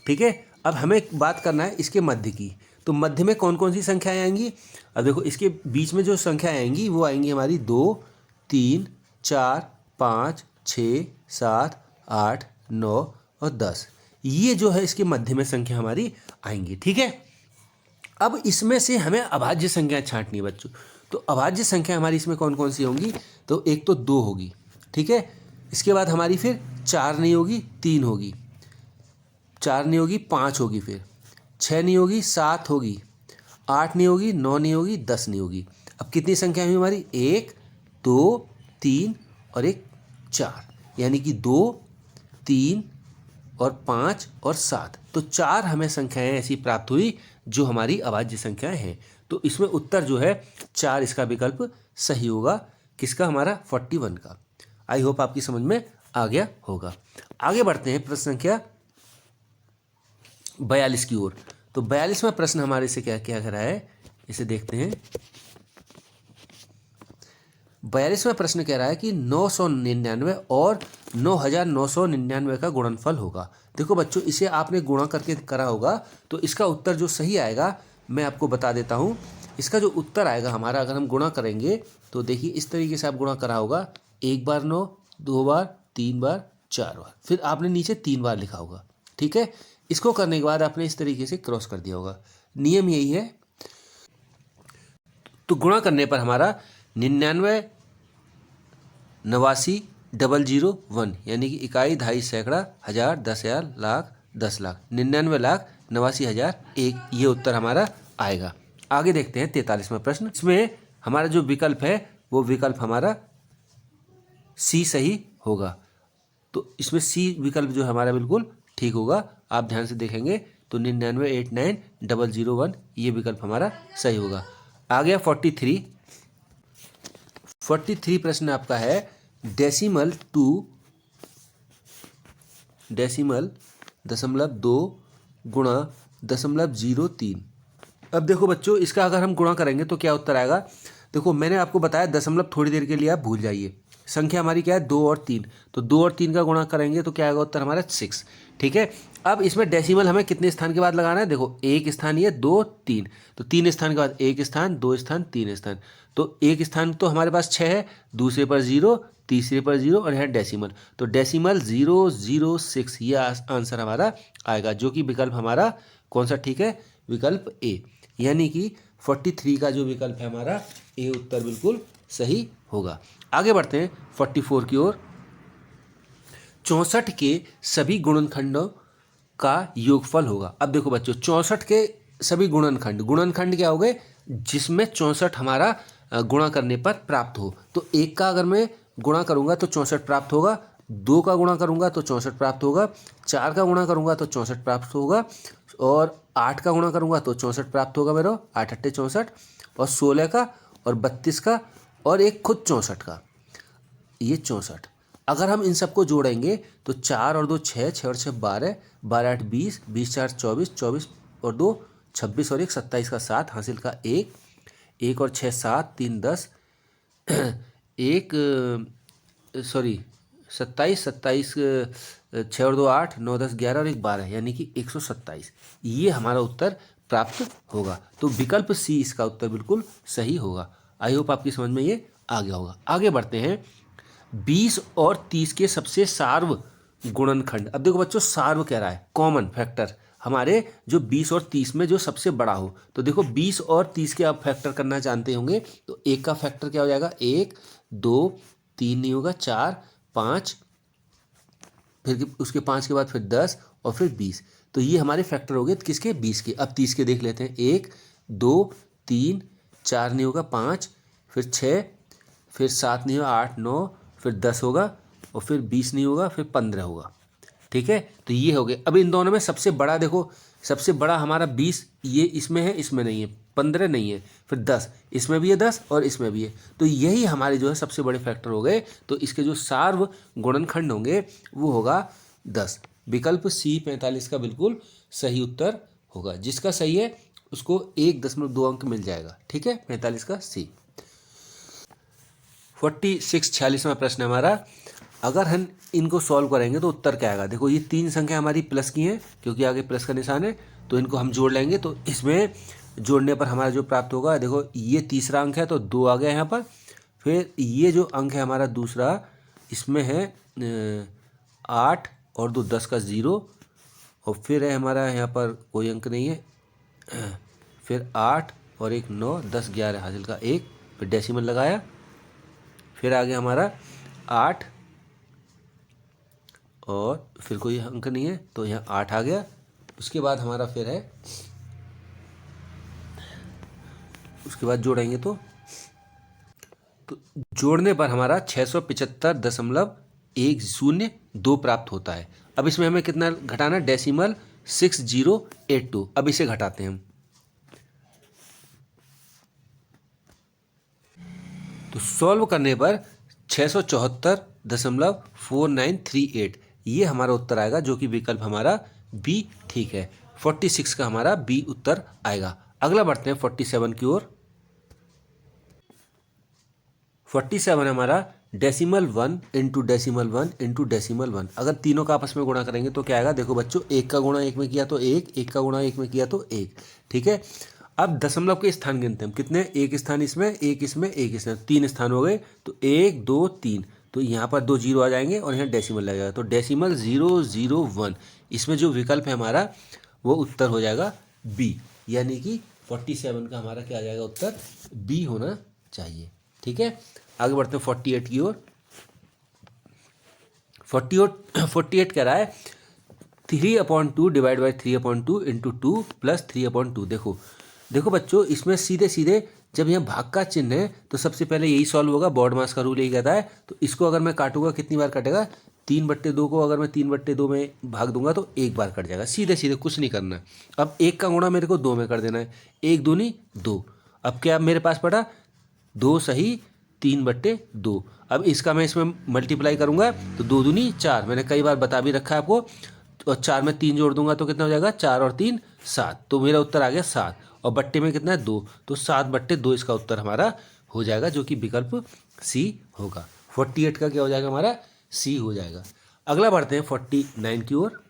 ठीक है। अब हमें बात करना है इसके मध्य की, तो मध्य में कौन कौन सी संख्याएं आएंगी। अब देखो इसके बीच में जो संख्याएं आएंगी वो आएंगी हमारी 2, 3, 4, 5, 6, 7, 8, 9 और 10। ये जो है इसके मध्य में संख्या हमारी आएंगी, ठीक है। अब इसमें से हमें अभाज्य संख्या छांटनी है बच्चों। तो अभाज्य संख्या हमारी इसमें कौन कौन सी होंगी, तो एक तो 2 होगी, ठीक है। इसके बाद हमारी फिर 4 नहीं होगी, 3 होगी, 4 नहीं होगी, 5 होगी, फिर 6 नहीं होगी, 7 होगी, 8 नहीं होगी, 9 नहीं होगी, 10 नहीं होगी। अब कितनी संख्या हुई हमारी, 1, 2, 3 और 1, 4, यानी कि 2, 3 और 5 और 7। तो 4 हमें संख्याएं ऐसी प्राप्त हुई जो हमारी अभाज्य संख्याएं हैं। तो इसमें उत्तर जो है 4, इसका विकल्प सही होगा। किसका, हमारा 41 का। आई होप आपकी समझ में आ गया होगा। आगे बढ़ते हैं प्रश्न संख्या 42 की ओर। तो 42वां प्रश्न हमारे से क्या क्या कर रहा है, इसे देखते हैं। 42वां प्रश्न कह रहा है कि 999 और 9999 का गुणनफल होगा। देखो बच्चों इसे आपने गुणा करके करा होगा, तो इसका उत्तर जो सही आएगा मैं आपको बता देता हूँ। इसका जो उत्तर आएगा हमारा, अगर हम गुणा करेंगे तो देखिए इस तरीके से आप गुणा करा होगा, 1 बार 9, 2 बार, 3 बार, 4 बार, फिर आपने नीचे 3 बार लिखा होगा, ठीक है। इसको करने के बाद आपने इस तरीके से क्रॉस कर दिया होगा। नियम यही है। तो गुणा करने पर हमारा 99, 89, 001, यानी कि इकाई, दहाई, सैकड़ा, हजार, 10,000, लाख, 10 लाख, 99,89,001, ये उत्तर हमारा आएगा। आगे देखते हैं 43वां प्रश्न। इसमें हमारा जो विकल्प है वो विकल्प हमारा सी सही होगा। तो इसमें सी विकल्प जो हमारा बिल्कुल ठीक होगा। आप ध्यान से देखेंगे तो 99,89,001 ये विकल्प हमारा सही होगा। आ गया 43 प्रश्न आपका है डेसिमल 2 गुणा 0.03। अब देखो बच्चों इसका अगर हम गुणा करेंगे तो क्या उत्तर आएगा। देखो मैंने आपको बताया दशमलव थोड़ी देर के लिए आप भूल जाइए, संख्या हमारी क्या है 2 और 3, तो 2 और 3 का गुणा करेंगे तो क्या आएगा उत्तर हमारा 6। ठीक है, अब इसमें डेसिमल हमें कितने स्थान के बाद लगाना है, देखो एक स्थान ये 2 3, तो 3 स्थान के बाद एक स्थान, 2 स्थान, 3 स्थान, तो एक स्थान तो हमारे पास 6 है, दूसरे पर 0, तीसरे पर 0 और यहाँ डेसिमल, तो डेसिमल 006 ये आंसर हमारा आएगा, जो कि विकल्प हमारा कौन सा ठीक है, विकल्प ए, यानी कि 43 का जो विकल्प है हमारा ए उत्तर बिल्कुल सही होगा। आगे बढ़ते हैं 44 की ओर। 64 के सभी गुणनखंडों का योगफल होगा। अब देखो बच्चों 64 के सभी गुणनखंड, गुणनखंड क्या हो गए, जिसमें 64 हमारा गुणा करने पर प्राप्त हो। तो एक का अगर मैं गुणा करूंगा तो 64 प्राप्त होगा, 2 का गुणा करूंगा तो 64 प्राप्त होगा, 4 का गुणा करूंगा तो 64 प्राप्त होगा, और 8 का गुणा करूंगा तो 64 प्राप्त होगा मेरा, 8 8 64, और 16 का और 32 का और एक खुद 64 का, ये 64। अगर हम इन सबको जोड़ेंगे तो 4 और 2 6, 6 और 6 12, 12 8 20, 20 4 24, 24 और 2 26 और 1 27 का 7, हासिल का 1, 1 और 6 7, 3 10, एक सॉरी 27, 27 6 और 2 8, 9 10 11 और 1 12, यानी कि 127, ये हमारा उत्तर प्राप्त होगा। तो विकल्प सी इसका उत्तर बिल्कुल सही होगा। आई होप आपकी समझ में ये आ गया होगा। आगे बढ़ते हैं 20 और 30 के सबसे सार्व गुणनखंड। अब देखो बच्चों सार्व कह रहा है, कॉमन फैक्टर हमारे जो 20 और 30 में जो सबसे बड़ा हो। तो देखो 20 और 30 के आप फैक्टर करना जानते होंगे, तो एक का फैक्टर क्या हो जाएगा, 1 2 3 नहीं होगा, 4 5, फिर उसके 5 के बाद फिर 10 और फिर 20, तो ये हमारे फैक्टर हो गए किसके, 20 के। अब 30 के देख लेते हैं, 1 2 3 4 नहीं होगा, 5 फिर 6 फिर 7 नहीं होगा, 8 9 फिर 10 होगा और फिर 20 नहीं होगा, फिर 15 होगा। ठीक है, तो ये हो गए। अब इन दोनों में सबसे बड़ा देखो, सबसे बड़ा हमारा 20 ये इसमें है, इसमें नहीं है, 15 नहीं है, फिर 10 इसमें भी है, 10 और इसमें भी है, तो यही हमारे जो है सबसे बड़े फैक्टर हो गए। तो इसके जो सार्व गुणनखंड होंगे वो होगा 10। विकल्प सी 45 का बिल्कुल सही उत्तर होगा। जिसका सही है उसको 1.2 अंक मिल जाएगा। ठीक है, 45 का सी। 46 प्रश्न हमारा, अगर हम इनको सॉल्व करेंगे तो उत्तर क्या आएगा। देखो ये 3 संख्या हमारी प्लस की हैं, क्योंकि आगे प्लस का निशान है, तो इनको हम जोड़ लेंगे, तो इसमें जोड़ने पर हमारा जो प्राप्त होगा, देखो ये तीसरा अंक है तो 2 आ गया यहाँ पर, फिर ये जो अंक है हमारा दूसरा, इसमें है 8 और 2 10 का 0, और फिर है हमारा यहाँ पर कोई अंक नहीं है, फिर 8 और 1 9 10 11 हासिल का 1, फिर डेसिमल लगाया, फिर आगे हमारा 8 और फिर कोई अंक नहीं है तो यहाँ 8 आ गया। उसके बाद हमारा फिर है, उसके बाद जोड़ेंगे तो जोड़ने पर हमारा 675.102 प्राप्त होता है। अब इसमें हमें कितना घटाना, डेसिमल 6082। अब इसे घटाते हैं हम, तो सॉल्व करने पर 674.4938 ये हमारा उत्तर आएगा, जो कि विकल्प हमारा बी ठीक है। 46 का हमारा बी उत्तर आएगा। अगला बढ़ते हैं 47 की ओर। 47 हमारा decimal 1 into decimal 1 into decimal 1। अगर तीनों का आपस में गुणा करेंगे तो क्या आएगा, देखो बच्चों एक का गुणा एक में किया तो एक, एक का गुणा एक में किया तो एक। ठीक है, अब दशमलव के स्थान गिनते हैं, कितने, एक स्थान इसमें, एक इसमें, एक इसमें, 3 स्थान हो गए, तो 1 2 3, तो यहाँ पर 2 0 आ जाएंगे और यहाँ डेसिमल लगेगा, तो डेसिमल 001। इसमें जो विकल्प है हमारा वो उत्तर हो जाएगा बी, यानी कि 47 का हमारा क्या आ जाएगा उत्तर, बी होना चाहिए। ठीक है, आगे बढ़ते हैं 48 की ओर। 48 कह रहा है 3/2 डिवाइड बाई 3/2 इंटू 2 प्लस 3/2। देखो बच्चों, इसमें सीधे सीधे जब यहाँ भाग का चिन्ह है तो सबसे पहले यही सॉल्व होगा, बॉड मास का रूल यही कहता है। तो इसको अगर मैं काटूंगा कितनी बार कटेगा, 3/2 को अगर मैं 3/2 में भाग दूंगा तो एक बार कट जाएगा, सीधे सीधे, कुछ नहीं करना है। अब एक का गुणा मेरे को 2 में कर देना है, 1 दूनी 2। अब क्या मेरे पास पड़ा, 2 सही 3/2। अब इसका मैं इसमें मल्टीप्लाई करूंगा तो 2 दूनी 4, मैंने कई बार बता भी रखा है आपको, और 4 में 3 जोड़ दूंगा तो कितना हो जाएगा, 4 और 3 7, तो मेरा उत्तर आ गया 7, और बट्टे में कितना है 2, तो 7/2 इसका उत्तर हमारा हो जाएगा, जो कि विकल्प सी होगा। 48 का क्या हो जाएगा हमारा, सी हो जाएगा। अगला बढ़ते हैं 49 की ओर।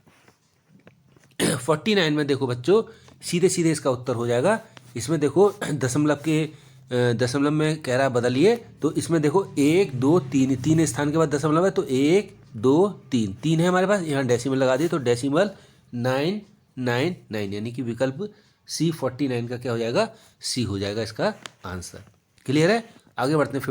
49 में देखो बच्चों, सीधे सीधे इसका उत्तर हो जाएगा। इसमें देखो दशमलव में कह रहा है बदलिए, तो इसमें देखो 1 2 3, तीन स्थान के बाद दशमलव है, तो 1 2 3, 3 है हमारे पास, यहाँ डेसिमल लगा दिए तो डेसिमल 999, यानी कि विकल्प सी 49 का क्या हो जाएगा, सी हो जाएगा इसका आंसर। क्लियर है। आगे बढ़ते हैं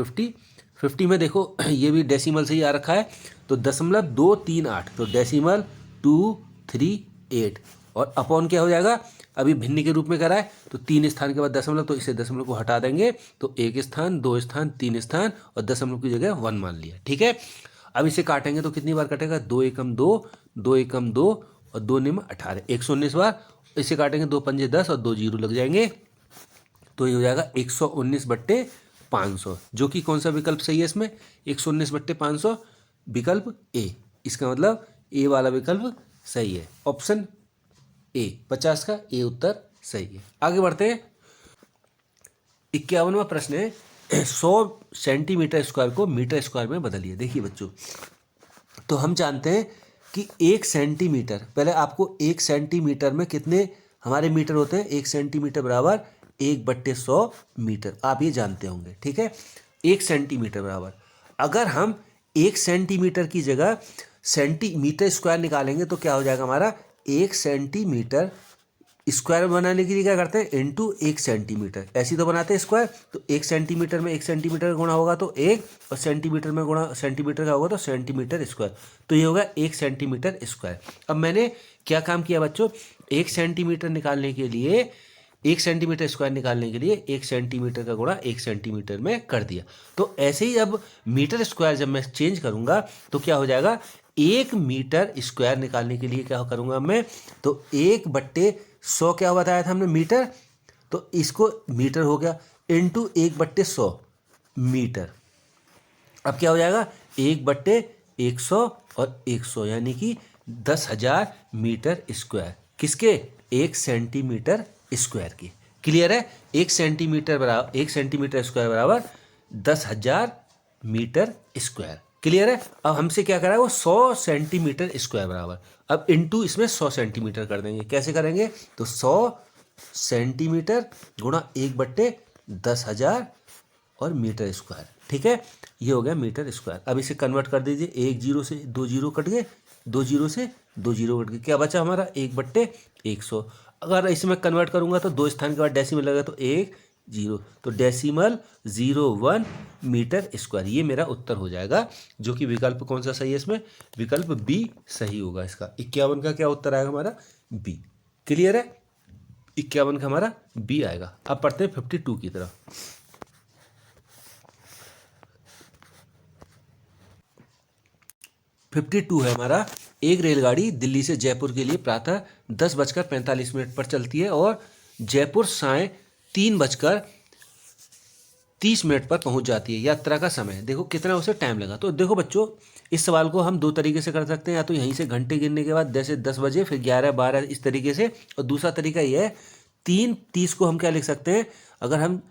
50 में देखो ये भी डेसिमल से ही आ रखा है, तो 0.238, तो डेसिमल 238 और अपॉन क्या हो जाएगा, अभी भिन्न के रूप में करा है तो 3 स्थान के बाद दशमलव, तो इसे दशमलव को हटा देंगे तो 1 स्थान 2 स्थान 3 स्थान और दशमलव की जगह 1 मान लिया। ठीक है। अब इसे काटेंगे तो कितनी बार कटेगा, 2 एकम 2, 2 एकम 2 और 2 निम 18, 119 बार। इसे काटेंगे 2 पंजे 10 और 2 जीरो लग जाएंगे, तो ये हो जाएगा 119/500, जो कि कौन सा विकल्प सही है इसमें, 119/500 विकल्प ए। इसका मतलब ए वाला विकल्प सही है, ऑप्शन ए 50 का ए उत्तर सही है। आगे बढ़ते हैं 51वां प्रश्न है 100 सेंटीमीटर स्क्वायर को मीटर स्क्वायर में बदलिए। देखिए बच्चों, तो हम जानते हैं कि 1 सेंटीमीटर, पहले आपको 1 सेंटीमीटर में कितने हमारे मीटर होते हैं, 1 सेंटीमीटर बराबर 1/100 मीटर, आप ये जानते होंगे। ठीक है। 1 सेंटीमीटर बराबर, अगर हम 1 सेंटीमीटर की जगह सेंटीमीटर स्क्वायर निकालेंगे तो क्या हो जाएगा हमारा, 1 सेंटीमीटर स्क्वायर बनाने के लिए क्या करते हैं, इनटू 1 सेंटीमीटर, ऐसी तो बनाते हैं स्क्वायर। तो 1 सेंटीमीटर में 1 सेंटीमीटर का गुणा होगा तो 1, और सेंटीमीटर में गुणा सेंटीमीटर का होगा तो सेंटीमीटर स्क्वायर, तो ये होगा 1 सेंटीमीटर स्क्वायर। अब मैंने क्या काम किया बच्चों, 1 सेंटीमीटर निकालने के लिए, 1 सेंटीमीटर स्क्वायर निकालने के लिए 1 सेंटीमीटर का गुणा 1 सेंटीमीटर में कर दिया। तो ऐसे ही अब मीटर स्क्वायर जब मैं चेंज करूंगा तो क्या हो जाएगा, 1 मीटर स्क्वायर निकालने के लिए क्या करूंगा मैं, तो 1/100 क्या बताया था हमने मीटर, तो इसको मीटर हो गया, इंटू 1/100 मीटर। अब क्या हो जाएगा, 1/100 और 100 यानी कि 10,000 मीटर स्क्वायर, किसके, 1 सेंटीमीटर स्क्वायर की। क्लियर है। 1 सेंटीमीटर बराबर 1 सेंटीमीटर स्क्वायर बराबर 10,000 मीटर स्क्वायर। क्लियर है। अब हमसे क्या करा है वो, 100 सेंटीमीटर स्क्वायर बराबर, अब इंटू इसमें 100 सेंटीमीटर कर देंगे। कैसे करेंगे, तो 100 सेंटीमीटर गुणा 1/10,000 और मीटर स्क्वायर। ठीक है, ये हो गया मीटर स्क्वायर। अब इसे कन्वर्ट कर दीजिए, 1 जीरो से 2 जीरो कट गए, 2 जीरो से 2 जीरो कट गए, क्या बचा हमारा 1/100। अगर इसमें कन्वर्ट करूंगा तो 2 स्थान के बाद डेसिमल लगा तो 1 0, तो डेसिमल 01 मीटर स्क्वायर, ये मेरा उत्तर हो जाएगा, जो कि विकल्प कौन सा सही है इसमें, विकल्प बी सही होगा इसका। 51 का क्या उत्तर आएगा हमारा, बी। क्लियर है। 51 का हमारा बी आएगा। अब पढ़ते हैं 52 की तरफ। 52 है हमारा, एक रेलगाड़ी दिल्ली से जयपुर के लिए प्रातः 10:45 पर चलती है और जयपुर साय 3:30 पर पहुंच जाती है। यात्रा का समय देखो कितना उसे टाइम लगा। तो देखो बच्चों, इस सवाल को हम 2 तरीके से कर सकते हैं, या तो यहीं से घंटे गिनने के बाद जैसे 10 बजे, फिर 11 12 इस तरीके से, और दूसरा तरीका ये है 3:30 को हम क्या लिख सकते हैं, अगर हम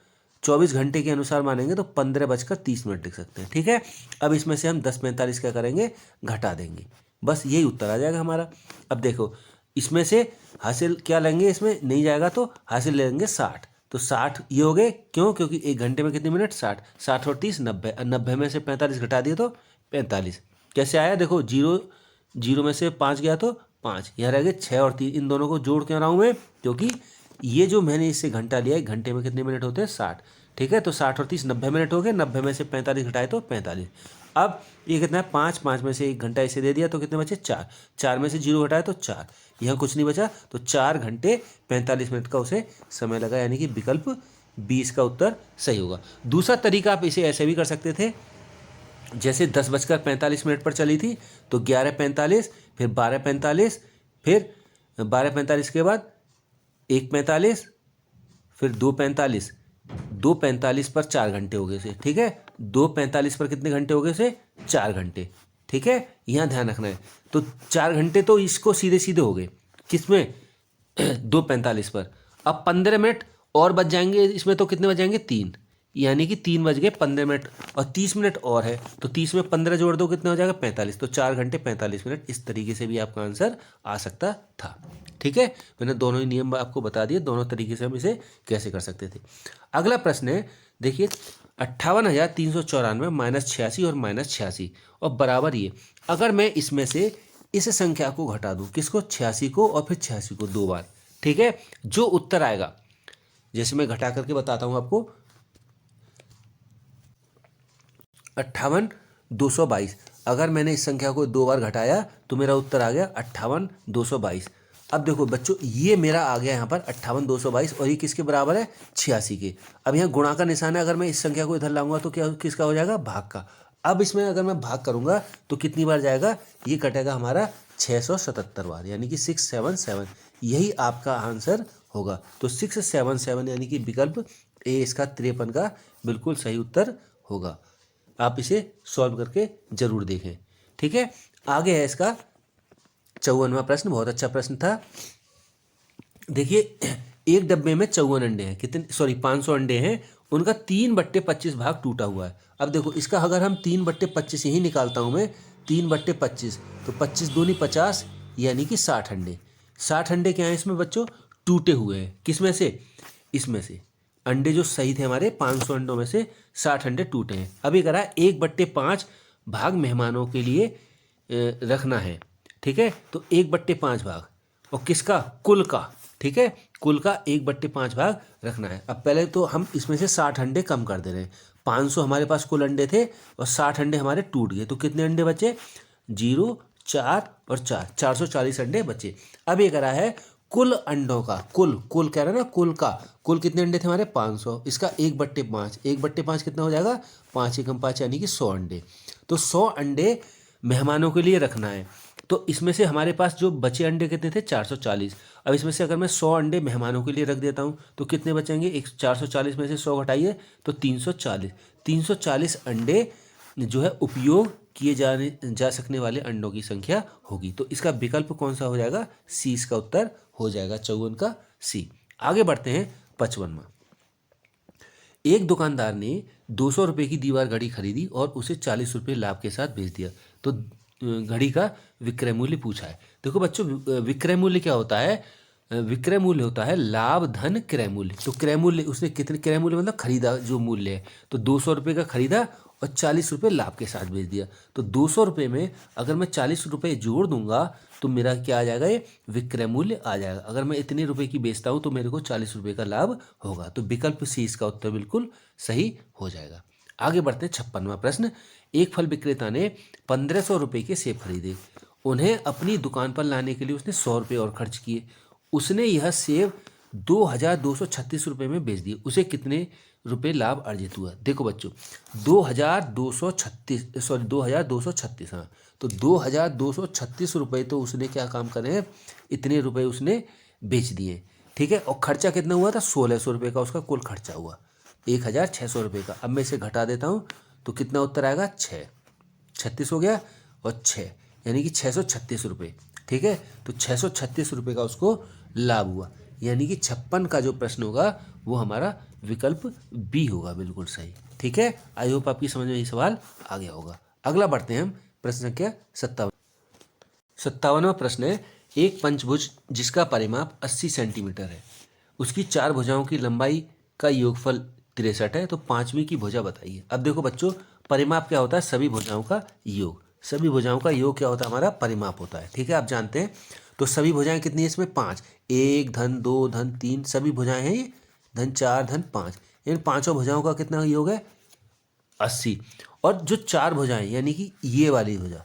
24 घंटे के अनुसार मानेंगे तो 15:30 लिख सकते हैं। ठीक है। अब इसमें से हम 10:45 क्या करेंगे, घटा देंगे, बस यही उत्तर आ जाएगा हमारा। अब देखो इसमें से हासिल क्या लेंगे, इसमें नहीं जाएगा तो हासिल लेंगे 60, तो 60 ये हो गए, क्यों, क्योंकि 1 घंटे में कितने मिनट, 60, 60 और 30 90, 90 में से 45 घटा दिए तो 45। कैसे आया, देखो जीरो में से 5 गया तो 5, यहाँ रह गए 6 और 3, इन दोनों को जोड़ क्यों रहा हूँ मैं, क्योंकि ये जो मैंने इससे घंटा लिया है, घंटे में कितने मिनट होते हैं 60। ठीक है, तो 60 और 30 90 मिनट हो गए, 90 में से 45 घटाए तो 45। अब ये कितना है 5, 5 में से 1 घंटा इसे दे दिया तो कितने बचे 4, 4 में से 0 घटाए तो 4, यहाँ कुछ नहीं बचा, तो 4 घंटे 45 मिनट का उसे समय लगा, यानी कि विकल्प 20 का उत्तर सही होगा। दूसरा तरीका आप इसे ऐसे भी कर सकते थे, जैसे 10:45 पर चली थी तो 11:45, फिर 12:45, फिर 12:45 के बाद 1:45, फिर 2:45, 2:45 पर 4 घंटे हो गए से। ठीक है, 2:45 पर कितने घंटे हो गए से, 4 घंटे। ठीक है, यहाँ ध्यान रखना है। तो 4 घंटे तो इसको सीधे सीधे हो गए, किसमें 2:45 पर। अब 15 मिनट और बच जाएंगे इसमें, तो कितने बच जाएंगे 3, यानी कि 3:15 और 30 मिनट और है, तो 30 में 15 जोड़ दो, कितना हो जाएगा 45, तो 4 घंटे 45 मिनट। इस तरीके से भी आपका आंसर आ सकता था। ठीक है, मैंने दोनों ही नियम आपको बता दिए, दोनों तरीके से हम इसे कैसे कर सकते थे। अगला प्रश्न है, देखिए 58,394 -86 और -86 और बराबर ये, अगर मैं इसमें से इस संख्या को घटा दूं, किसको, 86 को और फिर 86 को 2 बार, ठीक है, जो उत्तर आएगा, जैसे मैं घटा करके बताता हूं आपको, 58,222, अगर मैंने इस संख्या को 2 बार घटाया तो मेरा उत्तर आ गया 58,222। अब देखो बच्चों, ये मेरा आ गया यहाँ पर 58,222 और ये किसके बराबर है, 86 के। अब यहाँ गुणा का निशान है, अगर मैं इस संख्या को इधर लाऊंगा तो क्या किसका हो जाएगा, भाग का। अब इसमें अगर मैं भाग करूंगा तो कितनी बार जाएगा, ये कटेगा हमारा 677 बार, यानी कि 677, यही आपका आंसर होगा। तो 677 यानी कि विकल्प ए इसका 53 का बिल्कुल सही उत्तर होगा। आप इसे सॉल्व करके जरूर देखें। ठीक है, आगे है इसका 54वां प्रश्न, बहुत अच्छा प्रश्न था। देखिए, एक डब्बे में 54 अंडे हैं, कितने, सॉरी 500 अंडे हैं, उनका 3/25 भाग टूटा हुआ है। अब देखो इसका अगर हम 3/25 ही निकालता हूं मैं, 3/25, तो 25 दूनी 50, यानी कि 60 अंडे। 60 अंडे क्या है इसमें बच्चों, टूटे हुए हैं, किसमें से, इसमें से। अंडे जो सही थे हमारे 500 अंडों में से 60 अंडे टूटे हैं। अभी करा 1/5 भाग मेहमानों के लिए रखना है। ठीक है, तो 1/5 भाग, और किसका, कुल का। ठीक है, कुल का 1/5 भाग रखना है। अब पहले तो हम इसमें से 60 अंडे कम कर दे रहे हैं। 500 हमारे पास कुल अंडे थे और 60 अंडे हमारे टूट गए, तो कितने अंडे बचे, 0, 4 और 4, 440 अंडे बचे। अब ये करा है कुल अंडों का, कुल कह रहा है ना, कुल का, कुल कितने अंडे थे हमारे 500, इसका 1/5, 1/5 कितना हो जाएगा, 5 एकम 5 यानी कि 100 अंडे। तो 100 अंडे मेहमानों के लिए रखना है। तो इसमें से हमारे पास जो बचे अंडे कितने थे, 440। अब इसमें से अगर मैं 100 अंडे मेहमानों के लिए रख देता हूँ तो कितने बचेंगे, एक 440 में से 100 घटाइए तो 340, 340 अंडे जो है उपयोग किए जा सकने वाले अंडों की संख्या होगी। तो इसका विकल्प कौन सा हो जाएगा, सी इसका उत्तर हो जाएगा, 54 का सी। आगे बढ़ते हैं 55वां। एक दुकानदार ने 200 रुपये की दीवार घड़ी खरीदी और उसे 40 रुपये लाभ के साथ बेच दिया, तो घड़ी का विक्रय मूल्य पूछा है। देखो बच्चों, विक्रय मूल्य क्या होता है, विक्रय मूल्य होता है लाभ धन क्रय मूल्य। तो क्रय मूल्य उसने कितने, क्रय मूल्य मतलब खरीदा जो मूल्य है, तो 200 रुपये का खरीदा और 40 रुपये लाभ के साथ बेच दिया। तो 200 रुपये में अगर मैं 40 रुपये जोड़ दूंगा तो मेरा क्या आ जाएगा, ये विक्रय मूल्य आ जाएगा। अगर मैं इतने रुपए की बेचता हूं तो मेरे को 40 रुपये का लाभ होगा। तो विकल्प सी इसका उत्तर बिल्कुल सही हो जाएगा। आगे बढ़ते हैं 56वां प्रश्न। एक फल विक्रेता ने 1500 रुपये के सेब खरीदे, उन्हें अपनी दुकान पर लाने के लिए उसने 100 रुपये और खर्च किए। उसने यह सेब 2236 रुपये में बेच दिए, उसे कितने रुपये लाभ अर्जित हुआ। देखो बच्चों, 2236, हाँ, तो 2236 रुपये तो उसने क्या काम करे हैं, इतने रुपए उसने बेच दिए। ठीक है, और खर्चा कितना हुआ था, 1600 रुपये का उसका कुल खर्चा हुआ, 1600 रुपये का। अब मैं इसे घटा देता हूँ तो कितना उत्तर आएगा, 6, 36 हो गया और 6, यानी कि 636 रुपये। ठीक है, तो 636 रुपये का उसको लाभ हुआ, यानी कि 56 का जो प्रश्न होगा वो हमारा विकल्प बी होगा, बिल्कुल सही। ठीक है, आई होप आपकी समझ में ये सवाल आ गया होगा। अगला बढ़ते हैं हम प्रश्न संख्या 57वां प्रश्न है, एक पंचभुज जिसका परिमाप 80 सेंटीमीटर है, उसकी 4 भुजाओं की लंबाई का योगफल 63 है, तो 5वीं की भुजा बताइए। अब देखो बच्चों, परिमाप क्या होता है, सभी भुजाओं का योग, सभी भुजाओं का योग क्या होता है, हमारा परिमाप होता है। ठीक है, आप जानते हैं। तो सभी भुजाएं कितनी है इसमें, 5, 1 धन 2 धन 3 सभी भुजाएं हैं ये, धन 4 धन 5, इन पांचों भुजाओं का कितना योग है, 80। और जो 4 भुजाएं यानी कि ये वाली भुजा,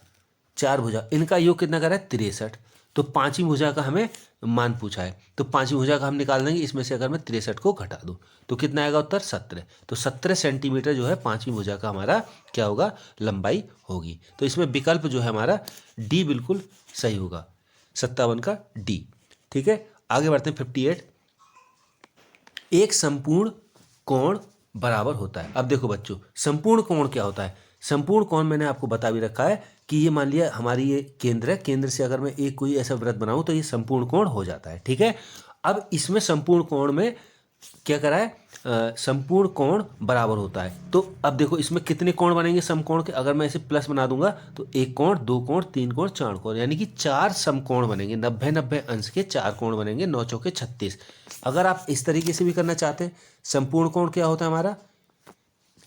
4 भुजा, इनका योग कितना कर रहा है, 63। तो 5वीं भुजा का हमें मान पूछा है, तो 5वीं भुजा का हम निकाल देंगे। इसमें से अगर मैं 63 को घटा दूं तो कितना आएगा उत्तर, 17। तो 17 सेंटीमीटर जो है 5वीं भुजा का हमारा क्या होगा, लंबाई होगी। तो इसमें विकल्प जो है हमारा डी बिल्कुल सही होगा, 57 का डी। ठीक है, आगे बढ़ते हैं 58। एक संपूर्ण कोण बराबर होता है। अब देखो बच्चों, संपूर्ण कोण क्या होता है, संपूर्ण कोण मैंने आपको बता भी रखा है कि ये मान लिया हमारी ये केंद्र है, केंद्र से अगर मैं एक कोई ऐसा वृत्त बनाऊं तो ये संपूर्ण कोण हो जाता है। ठीक है, अब इसमें संपूर्ण कोण में क्या करा है, संपूर्ण कोण बराबर होता है। तो अब देखो इसमें कितने कोण बनेंगे समकोण के, अगर मैं इसे प्लस बना दूंगा तो एक कोण, दो कोण, तीन कोण, चार कोण, यानी कि चार समकोण बनेंगे। 90-90 अंश के चार कोण बनेंगे, 9 चौके 36। अगर आप इस तरीके से भी करना चाहते हैं, संपूर्ण कोण क्या होता है हमारा,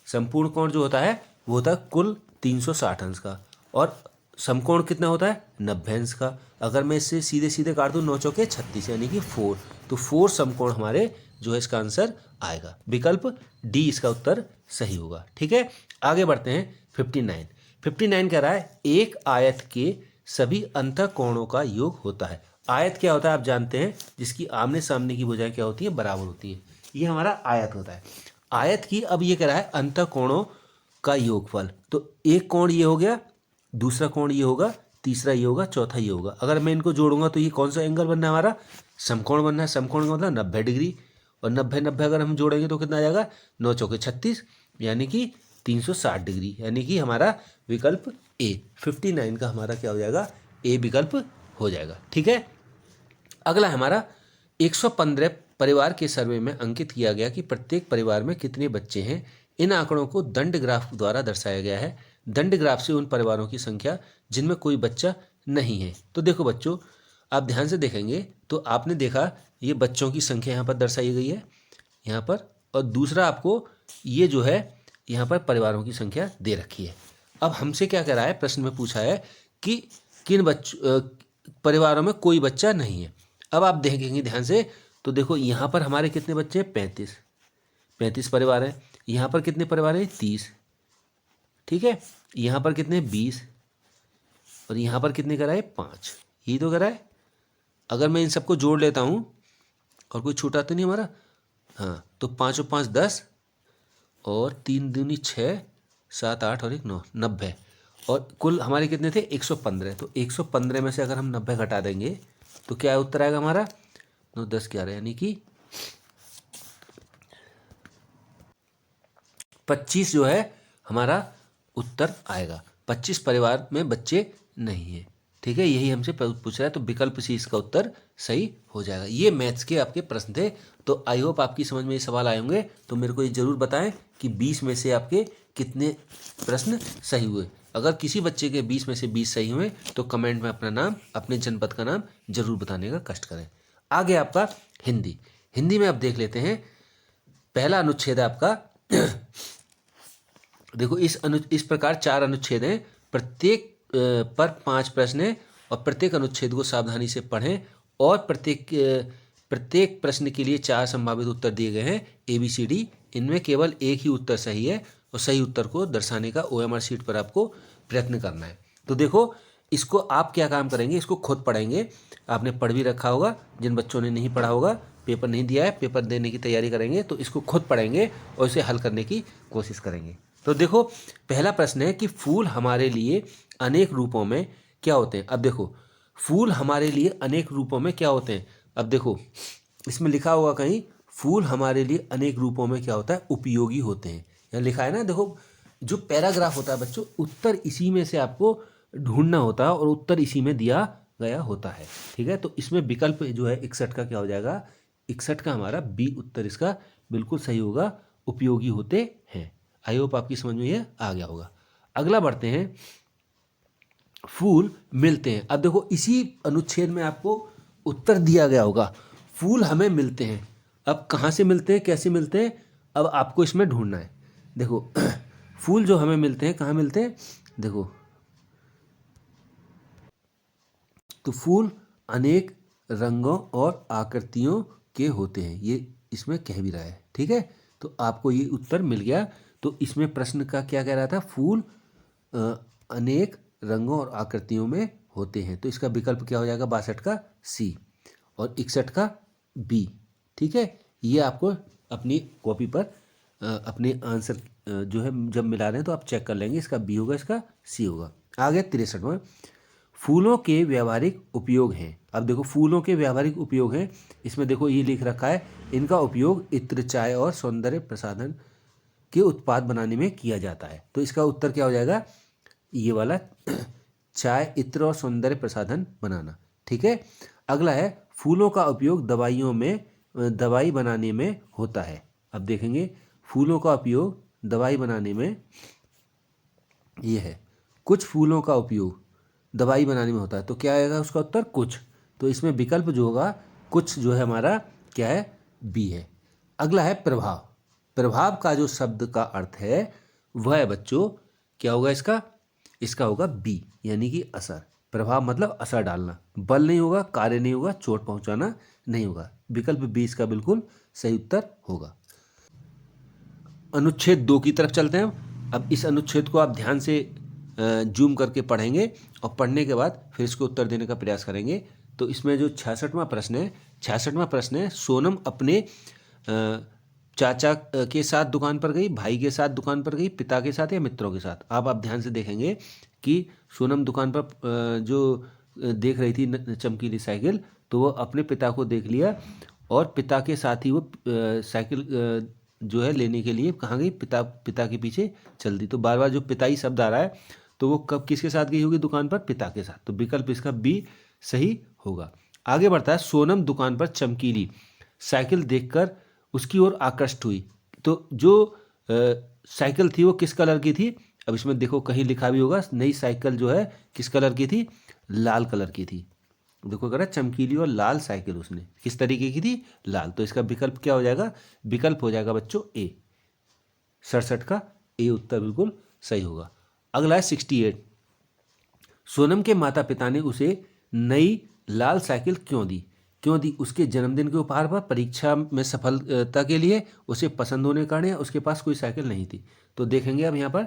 संपूर्ण कोण जो होता है वो होता है कुल 360 अंश का, और समकोण कितना होता है 90 अंश का। अगर मैं इससे सीधे सीधे काट दूं 9 चौके 36 यानी कि 4, तो 4 समकोण हमारे जो है इसका आंसर आएगा। विकल्प डी इसका उत्तर सही होगा। ठीक है, आगे बढ़ते हैं। 59 कह रहा है एक आयत के सभी अंतःकोणों का योग होता है। आयत क्या होता है आप जानते हैं, जिसकी आमने सामने की भुजाएं क्या होती है, बराबर होती है, ये हमारा आयत होता है। आयत की अब ये कह रहा है अंतःकोणों का योगफल, तो एक कोण ये हो गया, दूसरा कोण ये होगा, तीसरा ये होगा, चौथा ये होगा। अगर मैं इनको जोड़ूंगा तो ये कौन सा एंगल बनना है हमारा, समकोण बनना है। समकोण का मतलब 90 डिग्री, और 90-90 अगर हम जोड़ेंगे तो कितना आ जाएगा, 9 चौके 36 यानी कि 360 डिग्री, यानी कि हमारा विकल्प ए 59 का हमारा क्या हो जाएगा, ए विकल्प हो जाएगा। ठीक है, अगला है हमारा 115 परिवार के सर्वे में अंकित किया गया कि प्रत्येक परिवार में कितने बच्चे हैं। इन आंकड़ों को दंड ग्राफ द्वारा दर्शाया गया है। दंड ग्राफ से उन परिवारों की संख्या जिनमें कोई बच्चा नहीं है। तो देखो बच्चों, आप ध्यान से देखेंगे तो आपने देखा ये बच्चों की संख्या यहाँ पर दर्शाई गई है यहाँ पर, और दूसरा आपको ये जो है यहाँ पर परिवारों की संख्या दे रखी है। अब हमसे क्या कह रहा है, प्रश्न में पूछा है कि किन परिवारों में कोई बच्चा नहीं है। अब आप देखेंगे ध्यान से तो देखो यहाँ पर हमारे कितने बच्चे हैं, 35 परिवार हैं। यहाँ पर कितने परिवार हैं, 30। ठीक है, यहाँ पर कितने, 20, और यहाँ पर कितने करा है, 5। यही तो करा है। अगर मैं इन सबको जोड़ लेता हूँ और कोई छूटा तो नहीं हमारा, हाँ, तो 5 और 5 10, और 3 दूनी 6, 7 8 और 1 9, 90, और कुल हमारे कितने थे, 115। तो 115 में से अगर हम 90 घटा देंगे तो क्या उत्तर आएगा हमारा, 9 10 11, यानी कि 25 जो है हमारा उत्तर आएगा। 25 परिवार में बच्चे नहीं है। ठीक है, यही हमसे पूछ रहा है, तो विकल्प सी इसका उत्तर सही हो जाएगा। ये मैथ्स के आपके प्रश्न थे। तो आई होप आपकी समझ में ये सवाल आए होंगे। तो मेरे को ये जरूर बताएं कि 20 में से आपके कितने प्रश्न सही हुए। अगर किसी बच्चे के 20 में से 20 सही हुए तो कमेंट में अपना नाम, अपने जनपद का नाम जरूर बताने का कष्ट करें। आगे आपका हिंदी में आप देख लेते हैं। पहला अनुच्छेद है आपका देखो इस प्रकार 4 अनुच्छेद हैं, प्रत्येक पर 5 प्रश्न हैं, और प्रत्येक अनुच्छेद को सावधानी से पढ़ें, और प्रत्येक प्रश्न के लिए 4 संभावित उत्तर दिए गए हैं ABCD। इनमें केवल एक ही उत्तर सही है, और सही उत्तर को दर्शाने का OMR शीट पर आपको प्रयत्न करना है। तो देखो इसको आप क्या काम करेंगे, इसको खुद पढ़ेंगे। आपने पढ़ भी रखा होगा, जिन बच्चों ने नहीं पढ़ा होगा, पेपर नहीं दिया है, पेपर देने की तैयारी करेंगे, तो इसको खुद पढ़ेंगे और इसे हल करने की कोशिश करेंगे। तो देखो पहला प्रश्न है कि फूल हमारे लिए अनेक रूपों में क्या होते हैं। अब देखो फूल हमारे लिए अनेक रूपों में क्या होते हैं। अब देखो इसमें लिखा होगा कहीं, फूल हमारे लिए अनेक रूपों में क्या होता है, उपयोगी होते हैं। यहाँ लिखा है ना, देखो जो पैराग्राफ होता है बच्चों, उत्तर इसी में से आपको ढूंढना होता है, और उत्तर इसी में दिया गया होता है। ठीक है, तो इसमें विकल्प जो है 61 का क्या हो जाएगा, 61 का हमारा बी उत्तर इसका बिल्कुल सही होगा, उपयोगी होते हैं। आई होप आपकी समझ में यह आ गया होगा। अगला बढ़ते हैं, फूल मिलते हैं। अब देखो इसी अनुच्छेद में आपको उत्तर दिया गया होगा, फूल हमें मिलते हैं। अब कहाँ से मिलते हैं, कैसे मिलते हैं, अब आपको इसमें ढूंढना है। देखो फूल जो हमें मिलते हैं कहाँ मिलते हैं, देखो तो फूल अनेक रंगों और आकृतियों के होते हैं, ये इसमें कह भी रहा है। ठीक है, तो आपको ये उत्तर मिल गया। तो इसमें प्रश्न का क्या कह रहा था, फूल अनेक रंगों और आकृतियों में होते हैं, तो इसका विकल्प क्या हो जाएगा, 62 का सी और 61 का बी। ठीक है, ये आपको अपनी कॉपी पर अपने आंसर जो है जब मिला रहे हैं तो आप चेक कर लेंगे, इसका बी होगा, इसका सी होगा। आगे 63वां, फूलों के व्यावहारिक उपयोग हैं। अब देखो फूलों के व्यावहारिक उपयोग हैं, इसमें देखो ये लिख रखा है, इनका उपयोग इत्र, चाय और सौंदर्य प्रसाधन के उत्पाद बनाने में किया जाता है। तो इसका उत्तर क्या हो जाएगा, ये वाला चाय, इत्र और सौंदर्य प्रसाधन बनाना। ठीक है, अगला है, फूलों का उपयोग दवाइयों में दवाई बनाने में होता है। अब देखेंगे फूलों का उपयोग दवाई बनाने में ये है, कुछ फूलों का उपयोग दवाई बनाने में होता है। तो क्या आएगा उसका उत्तर? कुछ। तो इसमें विकल्प जो होगा कुछ जो है हमारा क्या है? बी है। अगला है प्रभाव। प्रभाव का जो शब्द का अर्थ है वह है बच्चों क्या होगा इसका? इसका होगा बी, यानी कि असर। प्रभाव मतलब असर डालना, बल नहीं होगा, कार्य नहीं होगा, चोट पहुंचाना नहीं होगा। विकल्प बी इसका बिल्कुल सही उत्तर होगा। अनुच्छेद 2 की तरफ चलते हैं। अब इस अनुच्छेद को आप ध्यान से जूम करके पढ़ेंगे और पढ़ने के बाद फिर इसको उत्तर देने का प्रयास करेंगे। तो इसमें जो 66वां प्रश्न है, 66वां प्रश्न है, सोनम अपने चाचा के साथ दुकान पर गई, भाई के साथ दुकान पर गई, पिता के साथ या मित्रों के साथ। आप ध्यान से देखेंगे कि सोनम दुकान पर जो देख रही थी चमकीली साइकिल, तो वो अपने पिता को देख लिया और पिता के साथ ही वो साइकिल जो है लेने के लिए कहाँ गई? पिता के पीछे चल दी। तो बार बार जो पिता ही शब्द आ रहा है, तो वो कब किसके साथ गई होगी दुकान पर? पिता के साथ। तो विकल्प इसका बी सही होगा। आगे बढ़ता है, सोनम दुकान पर चमकीली साइकिल देखकर उसकी ओर आकृष्ट हुई। तो जो साइकिल थी वो किस कलर की थी? अब इसमें देखो कहीं लिखा भी होगा, नई साइकिल जो है किस कलर की थी? लाल कलर की थी। देखो कह रहा है चमकीली और लाल साइकिल उसने, किस तरीके की थी? लाल। तो इसका विकल्प क्या हो जाएगा? विकल्प हो जाएगा बच्चों ए, 67 का ए उत्तर बिल्कुल सही होगा। अगला है 68। सोनम के माता पिता ने उसे नई लाल साइकिल क्यों दी? क्यों दी? उसके जन्मदिन के उपहार पर, परीक्षा में सफलता के लिए, उसे पसंद होने के कारण, या उसके पास कोई साइकिल नहीं थी। तो देखेंगे अब यहाँ पर,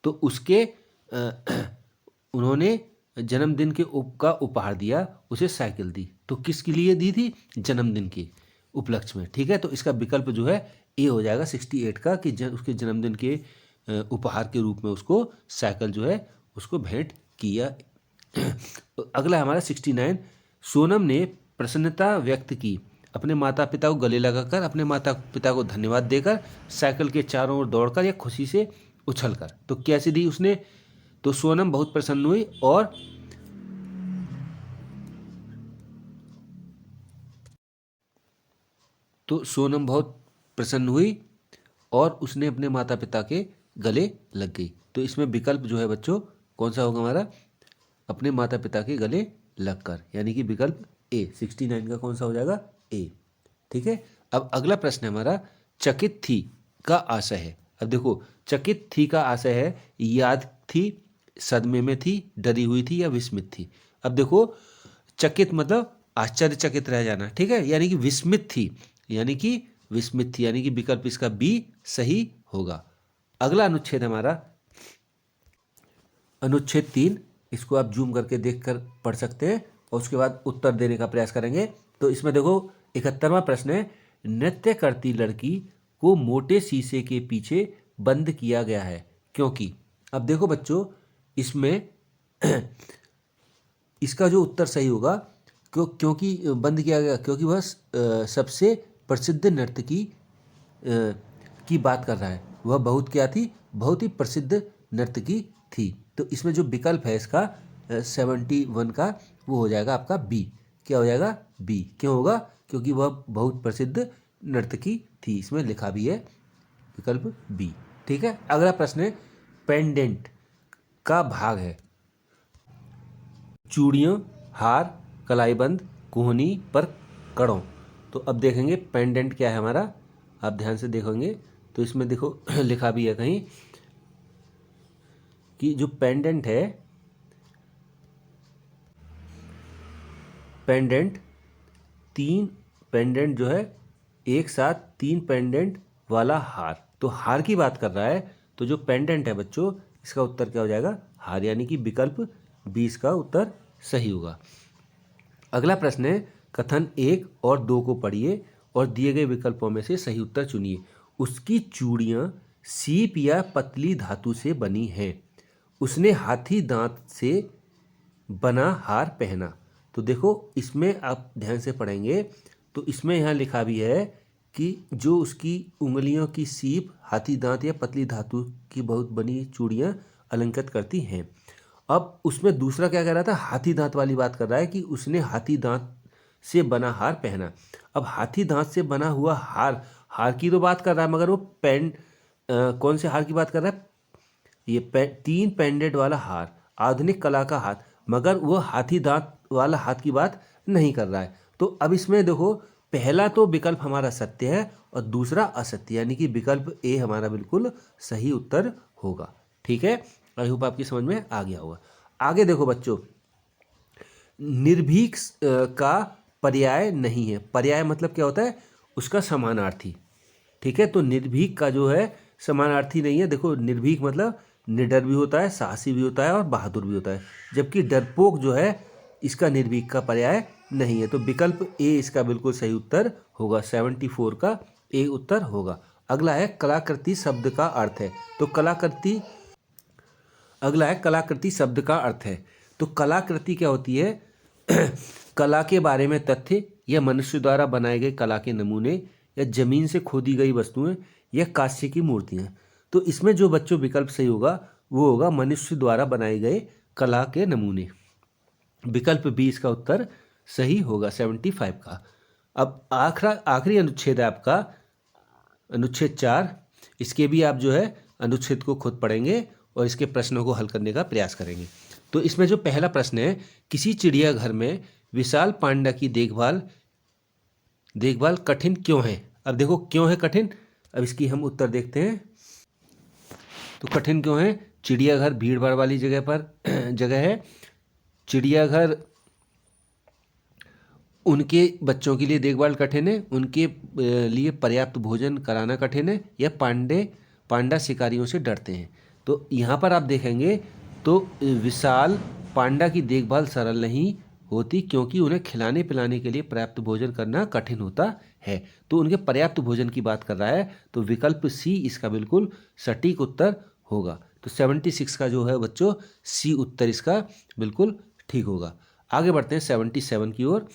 तो उसके उन्होंने जन्मदिन के का उपहार दिया, उसे साइकिल दी। तो किसके लिए दी थी? जन्मदिन के उपलक्ष्य में। ठीक है, तो इसका विकल्प जो है ए हो जाएगा 68 का, कि उसके जन्मदिन के उपहार के रूप में उसको साइकिल जो है उसको भेंट किया। अगला हमारा 69। सोनम ने प्रसन्नता व्यक्त की, अपने माता पिता को गले लगाकर, अपने माता पिता को धन्यवाद देकर, साइकिल के चारों ओर दौड़कर या खुशी से उछलकर। तो कैसे दी उसने? तो सोनम बहुत प्रसन्न हुई और उसने अपने माता पिता के गले लग गई। तो इसमें विकल्प जो है बच्चों कौन सा होगा हमारा? अपने माता पिता के गले लगकर, यानी कि विकल्प ए 69 का कौन सा हो जाएगा? ए। ठीक है, अब अगला प्रश्न है हमारा, चकित थी का आशय है। अब देखो चकित थी का आशय है याद थी, सदमे में थी, डरी हुई थी या विस्मित थी। अब देखो चकित मतलब आश्चर्यचकित रह जाना, ठीक है, यानी कि विस्मित थी, यानी कि विस्मित थी, यानी कि विकल्प इसका बी सही होगा। अगला अनुच्छेद हमारा अनुच्छेद 3, इसको आप जूम करके देखकर पढ़ सकते हैं और उसके बाद उत्तर देने का प्रयास करेंगे। तो इसमें देखो 71वां प्रश्न है, नृत्य करती लड़की को मोटे शीशे के पीछे बंद किया गया है क्योंकि। अब देखो बच्चों इसमें इसका जो उत्तर सही होगा क्योंकि बंद किया गया, क्योंकि वह सबसे प्रसिद्ध नर्तकी की बात कर रहा है। वह बहुत क्या थी? बहुत ही प्रसिद्ध नर्तकी थी। तो इसमें जो विकल्प है इसका 71 का, वो हो जाएगा आपका बी। क्या हो जाएगा? बी। क्यों होगा? क्योंकि वह बहुत प्रसिद्ध नर्तकी थी, इसमें लिखा भी है विकल्प बी। ठीक है, अगला प्रश्न है, पेंडेंट का भाग है चूड़ियों, हार, कलाईबंद, कोहनी पर कड़ों। तो अब देखेंगे पेंडेंट क्या है हमारा, आप ध्यान से देखेंगे तो इसमें देखो लिखा भी है कहीं कि जो पेंडेंट है, पेंडेंट जो है एक साथ 3 पेंडेंट वाला हार। तो हार की बात कर रहा है, तो जो पेंडेंट है बच्चों इसका उत्तर क्या हो जाएगा? हार, यानी कि विकल्प 20 का उत्तर सही होगा। अगला प्रश्न है, कथन 1 और 2 को पढ़िए और दिए गए विकल्पों में से सही उत्तर चुनिए। उसकी चूड़ियां सीप या पतली धातु से बनी हैं, उसने हाथी दांत से बना हार पहना। तो देखो इसमें आप ध्यान से पढ़ेंगे तो इसमें यहाँ लिखा भी है कि जो उसकी उंगलियों की सीप हाथी दांत या पतली धातु की बहुत बनी चूड़ियाँ अलंकृत करती हैं। अब उसमें दूसरा क्या कह रहा था? हाथी दांत वाली बात कर रहा है कि उसने हाथी दांत से बना हार पहना। अब हाथी दांत से बना हुआ हार, हार की तो बात कर रहा है, मगर वो कौन से हार की बात कर रहा है? ये 3 पेंडेंट वाला हार, आधुनिक कला का हाथ, मगर वो हाथी दांत वाला हाथ की बात नहीं कर रहा है। तो अब इसमें देखो, पहला तो विकल्प हमारा सत्य है और दूसरा असत्य, यानी कि विकल्प ए हमारा बिल्कुल सही उत्तर होगा। ठीक है, आई होप आपकी समझ में आ गया होगा। आगे देखो बच्चों, निर्भीक का पर्याय नहीं है। पर्याय मतलब क्या होता है? उसका समानार्थी। ठीक है, तो निर्भीक का जो है समानार्थी नहीं है। देखो, निर्भीक मतलब निडर भी होता है, साहसी भी होता है और बहादुर भी होता है, जबकि डरपोक जो है इसका निर्भीक का पर्याय नहीं है। तो विकल्प ए इसका बिल्कुल सही उत्तर होगा, 74 का ए उत्तर होगा। अगला है कलाकृति शब्द का अर्थ है। तो कलाकृति, अगला है कलाकृति शब्द का अर्थ है। तो कलाकृति क्या होती है? कला के बारे में तथ्य या मनुष्य द्वारा बनाए गए कला के नमूने या जमीन से खोदी गई वस्तुएं या कांस्य की मूर्तियां। तो इसमें जो बच्चों विकल्प सही होगा वो होगा मनुष्य द्वारा बनाए गए कला के नमूने। विकल्प बी इसका उत्तर सही होगा, 75 का। अब आखिरी अनुच्छेद है आपका अनुच्छेद 4। इसके भी आप जो है अनुच्छेद को खुद पढ़ेंगे और इसके प्रश्नों को हल करने का प्रयास करेंगे। तो इसमें जो पहला प्रश्न है, किसी चिड़ियाघर में विशाल पांडा की देखभाल कठिन क्यों है? अब देखो क्यों है कठिन, अब इसकी हम उत्तर देखते हैं। तो कठिन क्यों है? चिड़ियाघर भीड़ भाड़ वाली जगह है। चिड़ियाघर उनके बच्चों के लिए देखभाल कठिन है, उनके लिए पर्याप्त भोजन कराना कठिन है, या पांडा शिकारियों से डरते हैं। तो यहाँ पर आप देखेंगे तो विशाल पांडा की देखभाल सरल नहीं होती, क्योंकि उन्हें खिलाने पिलाने के लिए पर्याप्त भोजन करना कठिन होता है। तो उनके पर्याप्त भोजन की बात कर रहा है, तो विकल्प सी इसका बिल्कुल सटीक उत्तर होगा। तो 76 का जो है बच्चों सी उत्तर इसका बिल्कुल ठीक होगा। आगे बढ़ते हैं 77 की ओर।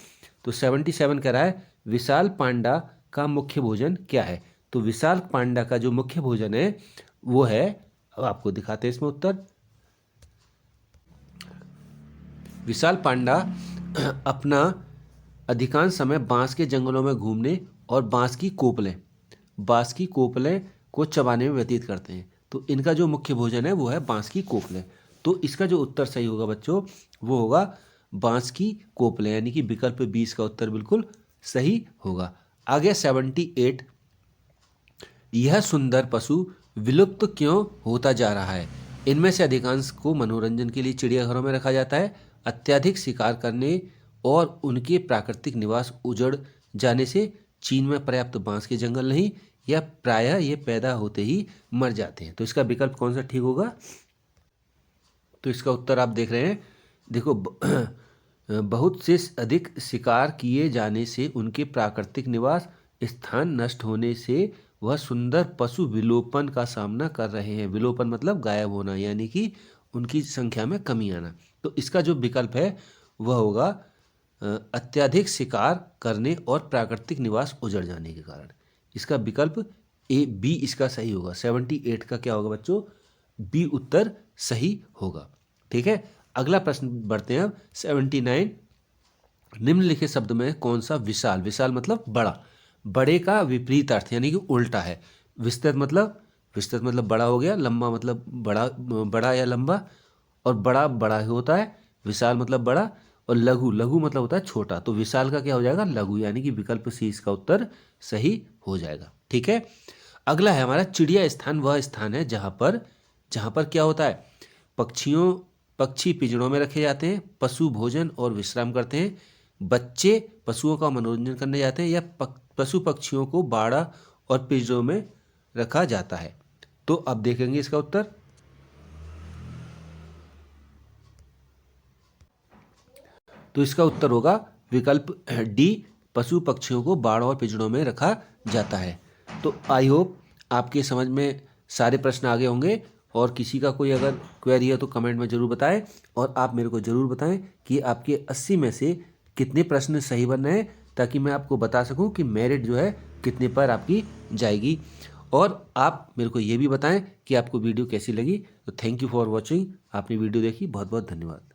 तो 77 कह रहा है विशाल पांडा का मुख्य भोजन क्या है? तो विशाल पांडा का जो मुख्य भोजन है वो है, अब आपको दिखाते हैं इसमें उत्तर। विशाल पांडा अपना अधिकांश समय बांस के जंगलों में घूमने और बांस की कोपलें को चबाने में व्यतीत करते हैं। तो इनका जो मुख्य भोजन है वो है बांस की कोपलें। तो इसका जो उत्तर सही होगा बच्चों वो होगा बांस की कोपलें, यानी कि विकल्प 20 का उत्तर बिल्कुल सही होगा। आगे 78, यह सुंदर पशु विलुप्त क्यों होता जा रहा है? इनमें से अधिकांश को मनोरंजन के लिए चिड़ियाघरों में रखा जाता है, अत्यधिक शिकार करने और उनके प्राकृतिक निवास उजड़ जाने से, चीन में पर्याप्त बांस के जंगल नहीं, या प्रायः ये पैदा होते ही मर जाते हैं। तो इसका विकल्प कौन सा ठीक होगा? तो इसका उत्तर आप देख रहे हैं, देखो बहुत से अधिक शिकार किए जाने से उनके प्राकृतिक निवास स्थान नष्ट होने से वह सुंदर पशु विलोपन का सामना कर रहे हैं। विलोपन मतलब गायब होना, यानी कि उनकी संख्या में कमी आना। तो इसका जो विकल्प है वह होगा अत्यधिक शिकार करने और प्राकृतिक निवास उजड़ जाने के कारण। इसका विकल्प ए बी इसका सही होगा। 78 का क्या होगा बच्चों? बी उत्तर सही होगा। ठीक है, अगला प्रश्न बढ़ते हैं अब 79। निम्नलिखित शब्द में कौन सा विशाल मतलब बड़ा, बड़े का विपरीत अर्थ यानी कि उल्टा है। विस्तृत मतलब बड़ा हो गया, लंबा मतलब बड़ा या लंबा, और बड़ा ही होता है, विशाल मतलब बड़ा, और लघु मतलब होता है छोटा। तो विशाल का क्या हो जाएगा? लघु, यानी कि विकल्प सी इसका उत्तर सही हो जाएगा। ठीक है, अगला है हमारा चिड़िया स्थान वह स्थान है जहाँ पर क्या होता है? पक्षी पिंजड़ों में रखे जाते हैं, पशु भोजन और विश्राम करते हैं, बच्चे पशुओं का मनोरंजन करने जाते हैं, या पशु पक्षियों को बाड़ा और पिंजरों में रखा जाता है। तो अब देखेंगे इसका उत्तर। तो इसका उत्तर होगा विकल्प डी, पशु पक्षियों को बाड़ और पिंजरों में रखा जाता है। तो आई होप आपके समझ में सारे प्रश्न आ गए होंगे, और किसी का कोई अगर क्वेरी है तो कमेंट में ज़रूर बताएं, और आप मेरे को ज़रूर बताएं कि आपके 80 में से कितने प्रश्न सही बन रहे हैं, ताकि मैं आपको बता सकूं कि मेरिट जो है कितने पर आपकी जाएगी। और आप मेरे को ये भी बताएं कि आपको वीडियो कैसी लगी। तो थैंक यू फॉर वॉचिंग। आपने वीडियो देखी, बहुत बहुत धन्यवाद।